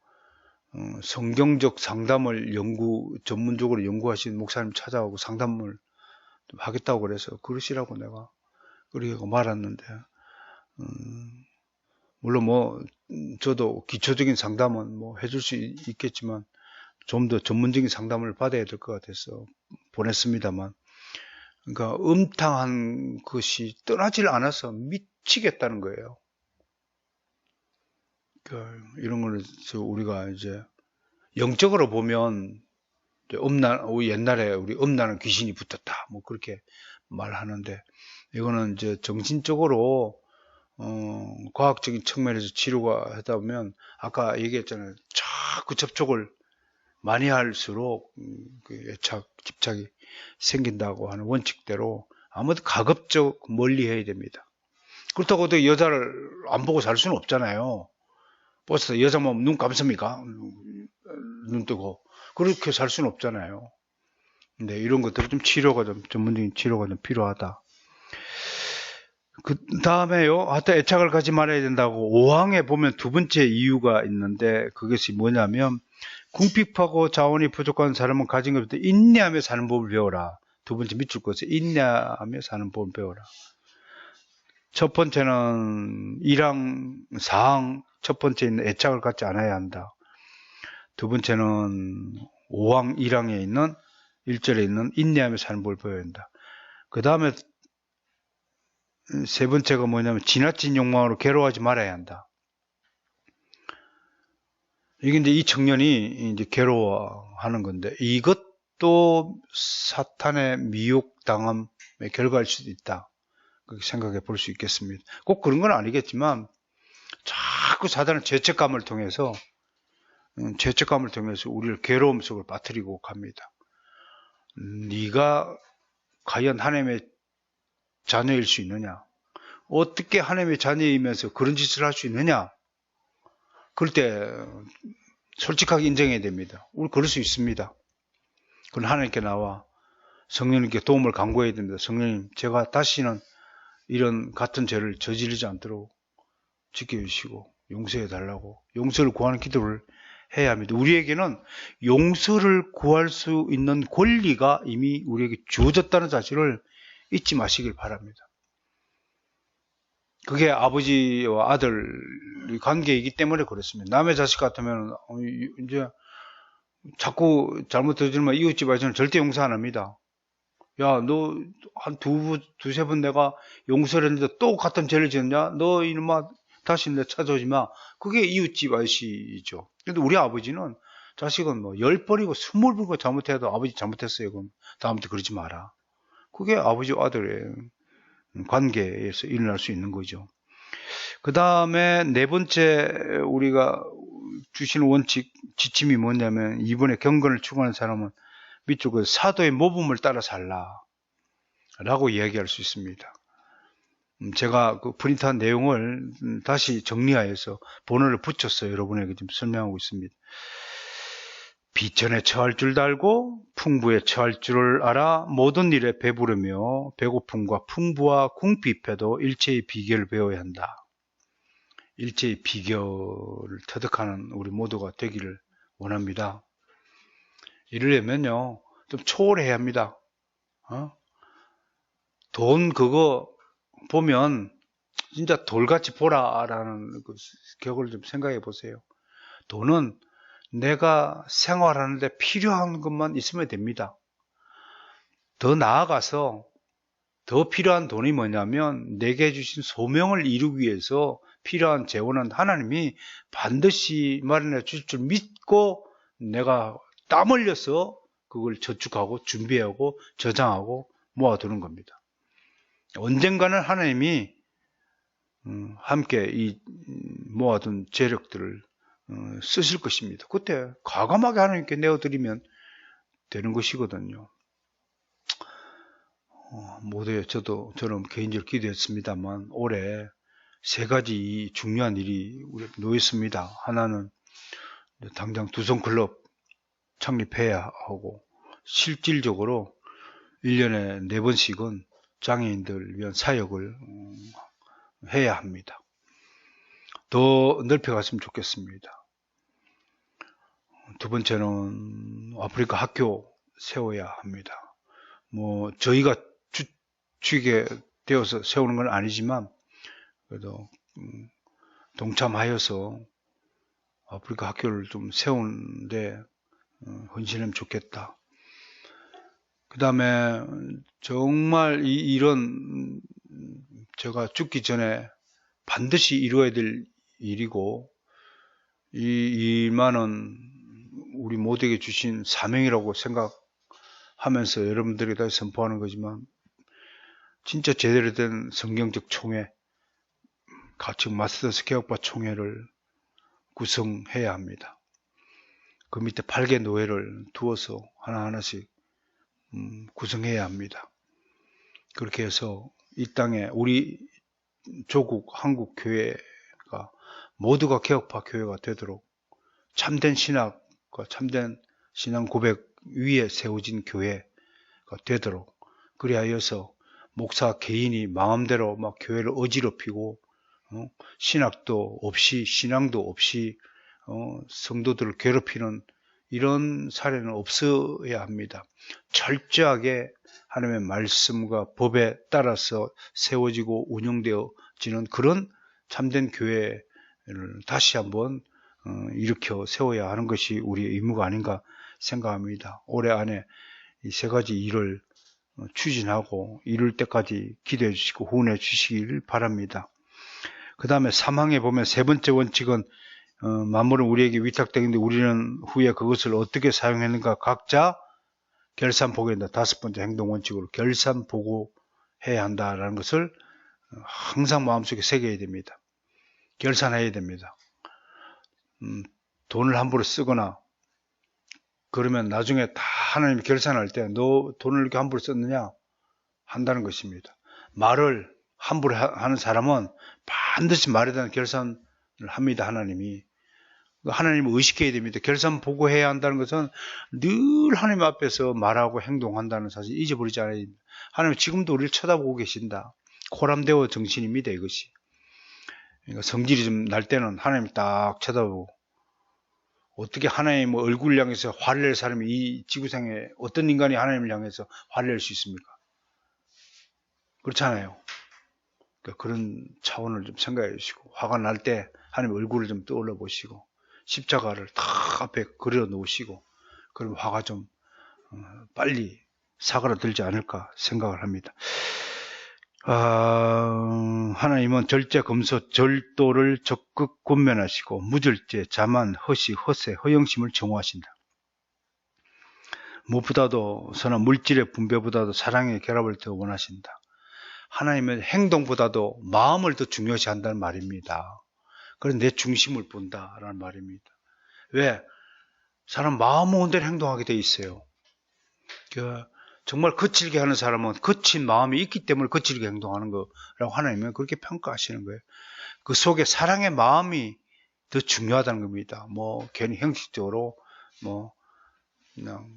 성경적 상담을 전문적으로 연구하신 목사님 찾아오고 상담을 좀 하겠다고 그래서 그러시라고 내가 그렇게 말았는데, 물론 저도 기초적인 상담은 해줄 수 있겠지만 좀 더 전문적인 상담을 받아야 될 것 같아서 보냈습니다만, 그러니까 음탕한 것이 떠나질 않아서 미치겠다는 거예요. 그러니까 이런 걸 우리가 이제 영적으로 보면 옛날에 우리 음란한 귀신이 붙었다 그렇게 말하는데, 이거는 이제 정신적으로 과학적인 측면에서 치료가 하다 보면, 아까 얘기했잖아요. 자꾸 접촉을 많이 할수록 애착, 집착이 생긴다고 하는 원칙대로 아무도 가급적 멀리 해야 됩니다. 그렇다고 또 여자를 안 보고 살 수는 없잖아요. 벌써 여자 몸 눈 감습니까? 눈 뜨고. 그렇게 살 수는 없잖아요. 근데 이런 것들은 전문적인 치료가 좀 필요하다. 그 다음에요, 하여튼 애착을 가지 말아야 된다고 5항에 보면 두 번째 이유가 있는데, 그것이 뭐냐면, 궁핍하고 자원이 부족한 사람은 가진 것부터 인내하며 사는 법을 배워라. 두 번째 밑줄 것에 인내하며 사는 법을 배워라. 첫 번째는 1항, 4항, 첫 번째는 애착을 갖지 않아야 한다. 두 번째는 5항, 1항에 있는 1절에 있는 인내하며 사는 법을 배워야 한다. 그 다음에 세 번째가 뭐냐면 지나친 욕망으로 괴로워하지 말아야 한다. 이게 이제 이 청년이 이제 괴로워하는 건데, 이것도 사탄의 미혹당함의 결과일 수도 있다. 그렇게 생각해 볼 수 있겠습니다. 꼭 그런 건 아니겠지만, 자꾸 사단은 죄책감을 통해서 우리를 괴로움 속으로 빠뜨리고 갑니다. 네가 과연 하나님의 자녀일 수 있느냐? 어떻게 하나님의 자녀이면서 그런 짓을 할 수 있느냐? 그럴 때 솔직하게 인정해야 됩니다. 우리 그럴 수 있습니다. 그건 하나님께 나와 성령님께 도움을 간구해야 됩니다. 성령님, 제가 다시는 이런 같은 죄를 저지르지 않도록 지켜주시고 용서해 달라고 용서를 구하는 기도를 해야 합니다. 우리에게는 용서를 구할 수 있는 권리가 이미 우리에게 주어졌다는 사실을 잊지 마시길 바랍니다. 그게 아버지와 아들 관계이기 때문에 그렇습니다. 남의 자식 같으면 이제 자꾸 잘못 저지르면 이웃집 아저씨는 절대 용서 안 합니다. 야, 너 한 두세 번 내가 용서를 했는데 또 같은 죄를 지었냐? 너 이놈아 다시 내 찾아오지 마. 그게 이웃집 아저씨죠. 근데 우리 아버지는 자식은 뭐 10번이고 20번이고 잘못해도 아버지 잘못했어요. 그럼 다음부터 그러지 마라. 그게 아버지와 아들의 관계에서 일어날 수 있는 거죠. 그 다음에 네 번째 우리가 주시는 원칙, 지침이 뭐냐면 이번에 경건을 추구하는 사람은 밑줄 그 사도의 모범을 따라 살라 라고 이야기할 수 있습니다. 제가 그 프린트한 내용을 다시 정리하여서 번호를 붙였어요. 여러분에게 지금 설명하고 있습니다. 비천에 처할 줄도 알고 풍부에 처할 줄을 알아 모든 일에 배부르며 배고픔과 풍부와 궁핍에도 일체의 비결을 배워야 한다. 일체의 비결을 터득하는 우리 모두가 되기를 원합니다. 이러려면요 좀 초월해야 합니다. 돈 그거 보면 진짜 돌같이 보라라는 그 격을 좀 생각해 보세요. 돈은 내가 생활하는데 필요한 것만 있으면 됩니다. 더 나아가서 더 필요한 돈이 뭐냐면 내게 주신 소명을 이루기 위해서 필요한 재원은 하나님이 반드시 마련해 주실 줄 믿고 내가 땀 흘려서 그걸 저축하고 준비하고 저장하고 모아두는 겁니다. 언젠가는 하나님이 함께 이 모아둔 재력들을 쓰실 것입니다. 그때 과감하게 하나님께 내어드리면 되는 것이거든요. 모두에 저는 개인적으로 기도했습니다만 올해 세 가지 중요한 일이 우리 놓였습니다. 하나는 당장 두성클럽 창립해야 하고 실질적으로 1년에 4번씩은 장애인들 위한 사역을 해야 합니다. 더 넓혀갔으면 좋겠습니다. 두 번째는 아프리카 학교 세워야 합니다. 뭐 저희가 주축에 되어서 세우는 건 아니지만 그래도 동참하여서 아프리카 학교를 좀 세우는데 헌신하면 좋겠다. 그 다음에 정말 이런 제가 죽기 전에 반드시 이루어야 될 일이고 이 일만은 우리 모두에게 주신 사명이라고 생각하면서 여러분들에게 다시 선포하는 거지만 진짜 제대로 된 성경적 총회, 가칭 마스터스 개혁파 총회를 구성해야 합니다. 그 밑에 8개 노예를 두어서 하나하나씩 구성해야 합니다. 그렇게 해서 이 땅에 우리 조국 한국 교회가 모두가 개혁파 교회가 되도록 참된 신학과 참된 신앙 고백 위에 세워진 교회가 되도록 그리하여서 목사 개인이 마음대로 막 교회를 어지럽히고 신학도 없이 신앙도 없이 성도들을 괴롭히는 이런 사례는 없어야 합니다. 철저하게 하나님의 말씀과 법에 따라서 세워지고 운영되어지는 그런 참된 교회를 다시 한번 일으켜 세워야 하는 것이 우리의 의무가 아닌가 생각합니다. 올해 안에 이 세 가지 일을 추진하고 이룰 때까지 기도해 주시고 후원해 주시길 바랍니다. 그 다음에 3항에 보면 세 번째 원칙은 만물은 우리에게 위탁되는데 우리는 후에 그것을 어떻게 사용했는가 각자 결산보고한다. 다섯 번째 행동 원칙으로 결산보고해야 한다라는 것을 항상 마음속에 새겨야 됩니다. 결산해야 됩니다. 돈을 함부로 쓰거나 그러면 나중에 다 하나님이 결산할 때 너 돈을 이렇게 함부로 썼느냐 한다는 것입니다. 말을 함부로 하는 사람은 반드시 말에 대한 결산을 합니다. 하나님이. 하나님을 의식해야 됩니다. 결산 보고해야 한다는 것은 늘 하나님 앞에서 말하고 행동한다는 사실 잊어버리지 않아야 됩니다. 하나님 지금도 우리를 쳐다보고 계신다. 코람데오 정신입니다. 이것이. 그러니까 성질이 좀 날 때는 하나님이 딱 쳐다보고 어떻게 하나님 얼굴을 향해서 화를 낼 사람이 이 지구상에 어떤 인간이 하나님을 향해서 화를 낼 수 있습니까? 그렇잖아요. 그러니까 그런 차원을 좀 생각해 주시고 화가 날 때 하나님 얼굴을 좀 떠올려 보시고 십자가를 다 앞에 그려 놓으시고 그럼 화가 좀 빨리 사그라들지 않을까 생각을 합니다. 하나님은 절제, 검소, 절도를 적극 권면하시고 무절제, 자만, 허시, 허세, 허영심을 정오하신다. 무엇보다도 선한 물질의 분배보다도 사랑의 결합을 더 원하신다. 하나님은 행동보다도 마음을 더 중요시 한다는 말입니다. 그래서 내 중심을 본다라는 말입니다. 왜? 사람 마음 먹은 대로 행동하게 돼 있어요. 정말 거칠게 하는 사람은 거친 마음이 있기 때문에 거칠게 행동하는 거라고 하나님은 그렇게 평가하시는 거예요. 그 속에 사랑의 마음이 더 중요하다는 겁니다. 뭐 괜히 형식적으로 뭐 그냥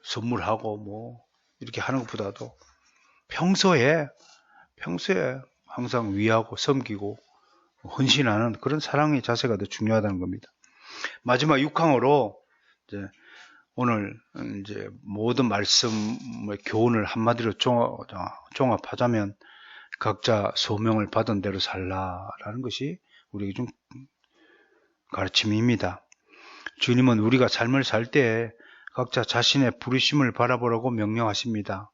선물하고 뭐 이렇게 하는 것보다도 평소에 항상 위하고 섬기고 헌신하는 그런 사랑의 자세가 더 중요하다는 겁니다. 마지막 6항으로 이제 오늘 이제 모든 말씀의 교훈을 한마디로 종합하자면 각자 소명을 받은 대로 살라라는 것이 우리에게 좀 가르침입니다. 주님은 우리가 삶을 살 때 각자 자신의 부르심을 바라보라고 명령하십니다.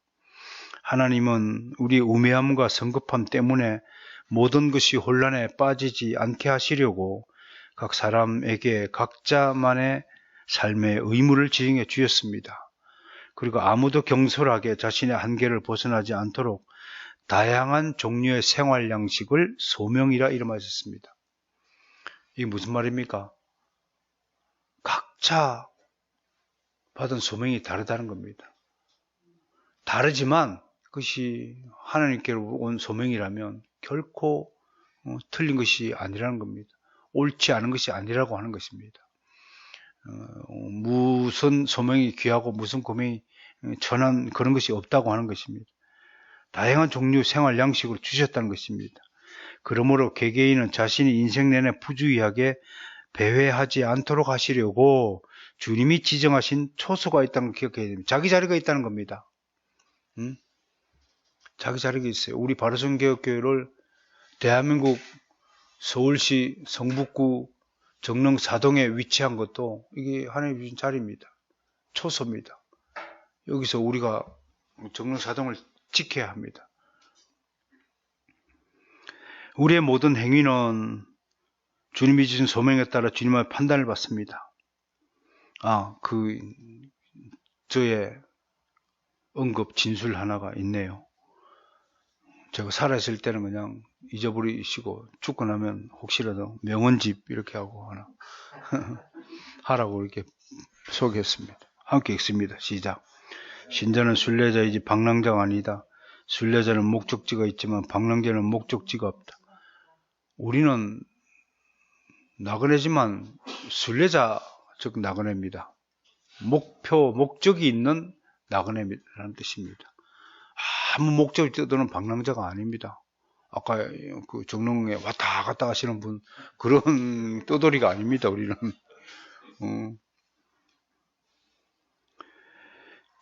하나님은 우리 우매함과 성급함 때문에 모든 것이 혼란에 빠지지 않게 하시려고 각 사람에게 각자만의 삶의 의무를 지정해 주셨습니다. 그리고 아무도 경솔하게 자신의 한계를 벗어나지 않도록 다양한 종류의 생활 양식을 소명이라 이름하셨습니다. 이게 무슨 말입니까? 각자 받은 소명이 다르다는 겁니다. 다르지만 그것이 하나님께로 온 소명이라면 결코 틀린 것이 아니라는 겁니다. 옳지 않은 것이 아니라고 하는 것입니다. 무슨 소명이 귀하고 무슨 소명이 천한 그런 것이 없다고 하는 것입니다. 다양한 종류 생활 양식으로 주셨다는 것입니다. 그러므로 개개인은 자신이 인생 내내 부주의하게 배회하지 않도록 하시려고 주님이 지정하신 초소가 있다는 걸 기억해야 됩니다. 자기 자리가 있다는 겁니다. 자기 자리가 있어요. 우리 바로선교회를 대한민국 서울시 성북구 정릉 사동에 위치한 것도 이게 하나님 주신 자리입니다. 초소입니다. 여기서 우리가 정릉 사동을 지켜야 합니다. 우리의 모든 행위는 주님이 주신 소명에 따라 주님의 판단을 받습니다. 저의 언급 진술 하나가 있네요. 제가 살아있을 때는 그냥 잊어버리시고 죽고 나면 혹시라도 명언집 이렇게 하고 하나 하라고 이렇게 소개했습니다. 함께 읽습니다. 시작. 신자는 순례자이지 방랑자가 아니다. 순례자는 목적지가 있지만 방랑자는 목적지가 없다. 우리는 나그네지만 순례자 즉 나그네입니다. 목적이 있는 나그네라는 뜻입니다. 아무 목적이 떠도는 방랑자가 아닙니다. 아까 그 정릉에 왔다 갔다 하시는 분 그런 떠돌이가 아닙니다. 우리는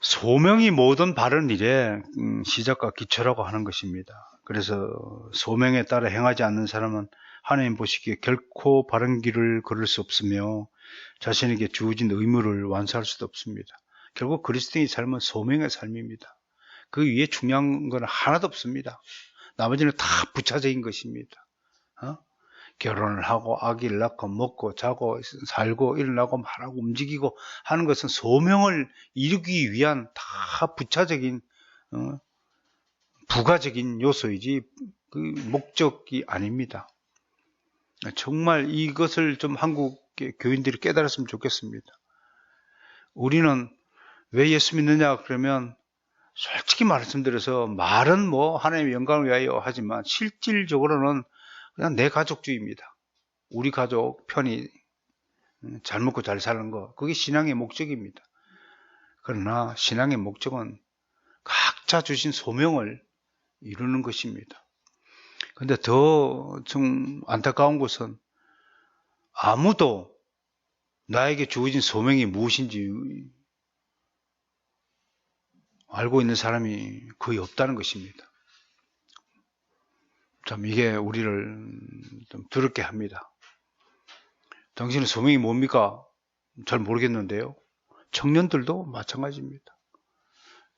소명이 모든 바른 일의 시작과 기초라고 하는 것입니다. 그래서 소명에 따라 행하지 않는 사람은 하나님 보시기에 결코 바른 길을 걸을 수 없으며 자신에게 주어진 의무를 완수할 수도 없습니다. 결국 그리스도인의 삶은 소명의 삶입니다. 그 위에 중요한 건 하나도 없습니다. 나머지는 다 부차적인 것입니다. 결혼을 하고 아기를 낳고 먹고 자고 살고 일어나고 말하고 움직이고 하는 것은 소명을 이루기 위한 다 부차적인 부가적인 요소이지 그 목적이 아닙니다. 정말 이것을 좀 한국의 교인들이 깨달았으면 좋겠습니다. 우리는 왜 예수 믿느냐 그러면 솔직히 말씀드려서 말은 뭐 하나님의 영광을 위하여 하지만 실질적으로는 그냥 내 가족주의입니다. 우리 가족 편히 잘 먹고 잘 사는 거 그게 신앙의 목적입니다. 그러나 신앙의 목적은 각자 주신 소명을 이루는 것입니다. 그런데 더 좀 안타까운 것은 아무도 나에게 주어진 소명이 무엇인지 알고 있는 사람이 거의 없다는 것입니다. 참 이게 우리를 좀 더럽게 합니다. 당신의 소명이 뭡니까? 잘 모르겠는데요. 청년들도 마찬가지입니다.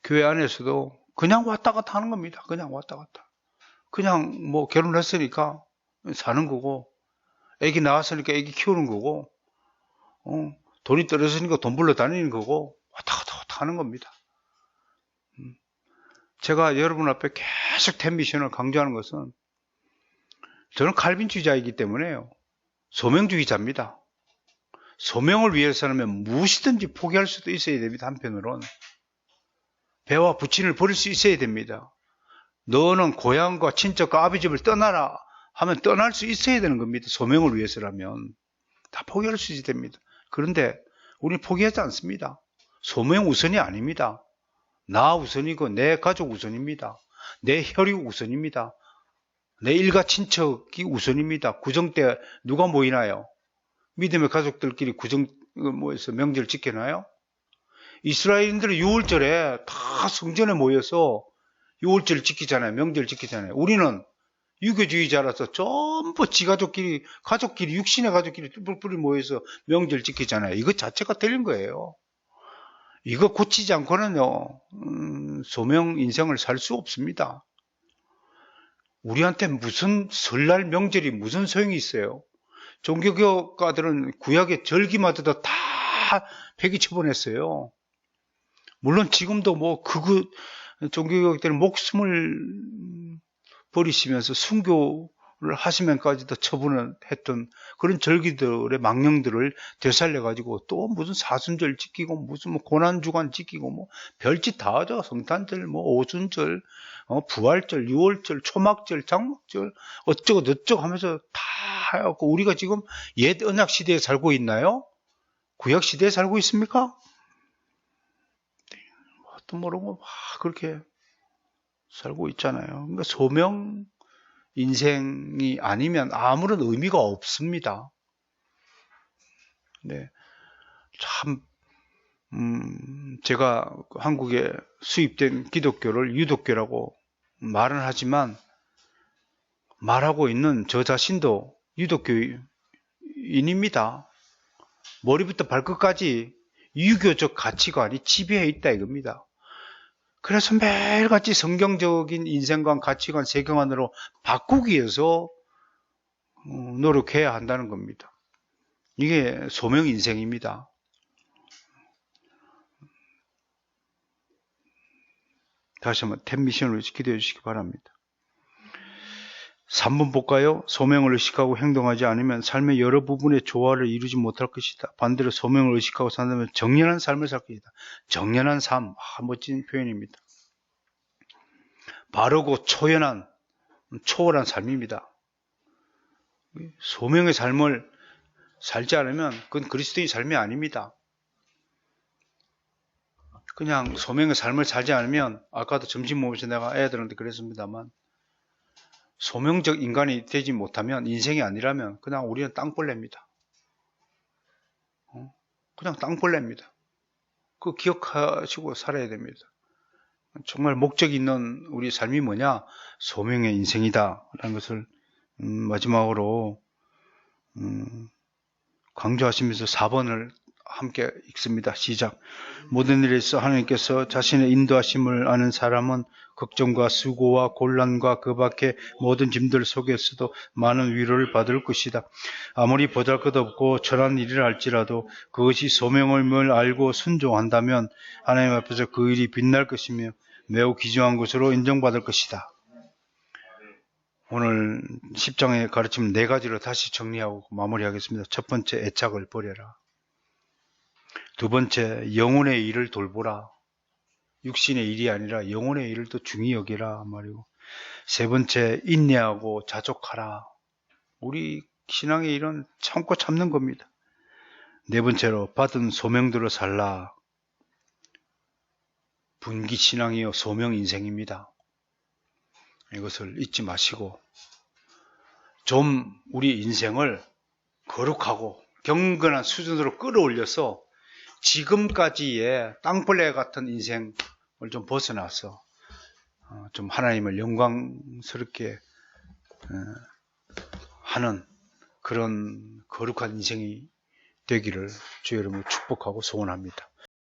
교회 안에서도 그냥 왔다 갔다 하는 겁니다. 그냥 왔다 갔다. 그냥 뭐 결혼했으니까 사는 거고, 애기 낳았으니까 애기 키우는 거고, 돈이 떨어지니까 돈 벌러 다니는 거고, 왔다 갔다 하는 겁니다. 제가 여러분 앞에 계속 텐미션을 강조하는 것은, 저는 칼빈주의자이기 때문에요. 소명주의자입니다. 소명을 위해서라면 무엇이든지 포기할 수도 있어야 됩니다. 한편으로는 배와 부친을 버릴 수 있어야 됩니다. 너는 고향과 친척과 아비 집을 떠나라 하면 떠날 수 있어야 되는 겁니다. 소명을 위해서라면 다 포기할 수 있어야 됩니다. 그런데 우리는 포기하지 않습니다. 소명 우선이 아닙니다. 나 우선이고 내 가족 우선입니다. 내 혈육 우선입니다. 내 일가 친척이 우선입니다. 구정 때 누가 모이나요? 믿음의 가족들끼리 구정 모여서 명절 지켜나요? 이스라엘인들은 6월절에 다 성전에 모여서 6월절 지키잖아요. 명절 지키잖아요. 우리는 유교주의자라서 전부 지가족끼리, 가족끼리, 육신의 가족끼리 뿔뿔이 모여서 명절 지키잖아요. 이거 자체가 틀린 거예요. 이거 고치지 않고는요, 소명 인생을 살 수 없습니다. 우리한테 무슨 설날 명절이 무슨 소용이 있어요? 종교교가들은 구약의 절기마저도 다 폐기 처분했어요. 물론 지금도 뭐 종교교육들은 목숨을 버리시면서 순교를 하시면까지도 처분을 했던 그런 절기들의 망령들을 되살려가지고 또 무슨 사순절 지키고 무슨 뭐 고난주간 지키고 뭐 별짓 다 하죠. 성탄절, 뭐 오순절, 부활절, 6월절, 초막절, 장막절 어쩌고 저쩌고 하면서 다 해갖고 우리가 지금 옛 언약 시대에 살고 있나요? 구약 시대에 살고 있습니까? 또 모르고 그렇게 살고 있잖아요. 그러니까 소명 인생이 아니면 아무런 의미가 없습니다. 네. 참, 제가 한국에 수입된 기독교를 유독교라고 말은 하지만 말하고 있는 저 자신도 유독교인입니다. 머리부터 발끝까지 유교적 가치관이 지배해 있다 이겁니다. 그래서 매일같이 성경적인 인생관, 가치관, 세계관으로 바꾸기 위해서 노력해야 한다는 겁니다. 이게 소명 인생입니다. 다시 한번 텐미션을 기도해 주시기 바랍니다. 3번 볼까요? 소명을 의식하고 행동하지 않으면 삶의 여러 부분의 조화를 이루지 못할 것이다. 반대로 소명을 의식하고 산다면 정연한 삶을 살 것이다. 정연한 삶, 멋진 표현입니다. 바르고 초연한, 초월한 삶입니다. 소명의 삶을 살지 않으면 그건 그리스도의 삶이 아닙니다. 그냥 소명의 삶을 살지 않으면 아까도 점심 먹으면서 내가 애들한테 그랬습니다만 소명적 인간이 되지 못하면 인생이 아니라면 그냥 우리는 땅벌레입니다. 그냥 땅벌레입니다. 그거 기억하시고 살아야 됩니다. 정말 목적이 있는 우리 삶이 뭐냐? 소명의 인생이다 라는 것을 마지막으로 강조하시면서 4번을 함께 읽습니다. 시작. 모든 일에 있어 하나님께서 자신의 인도하심을 아는 사람은 걱정과 수고와 곤란과 그 밖에 모든 짐들 속에서도 많은 위로를 받을 것이다. 아무리 보잘것없고 천한 일이라 할지라도 그것이 소명을 알고 순종한다면 하나님 앞에서 그 일이 빛날 것이며 매우 귀중한 것으로 인정받을 것이다. 오늘 10장의 가르침 4가지로 다시 정리하고 마무리하겠습니다. 첫 번째, 애착을 버려라. 두 번째, 영혼의 일을 돌보라. 육신의 일이 아니라 영혼의 일을 또 중히 여기라 말이고. 세 번째, 인내하고 자족하라. 우리 신앙의 일은 참고 참는 겁니다. 네 번째로, 받은 소명대로 살라. 분기 신앙이요 소명 인생입니다. 이것을 잊지 마시고 좀 우리 인생을 거룩하고 경건한 수준으로 끌어올려서 지금까지의 땅벌레 같은 인생을 좀 벗어나서 좀 하나님을 영광스럽게 하는 그런 거룩한 인생이 되기를 주의 이름으로 축복하고 소원합니다.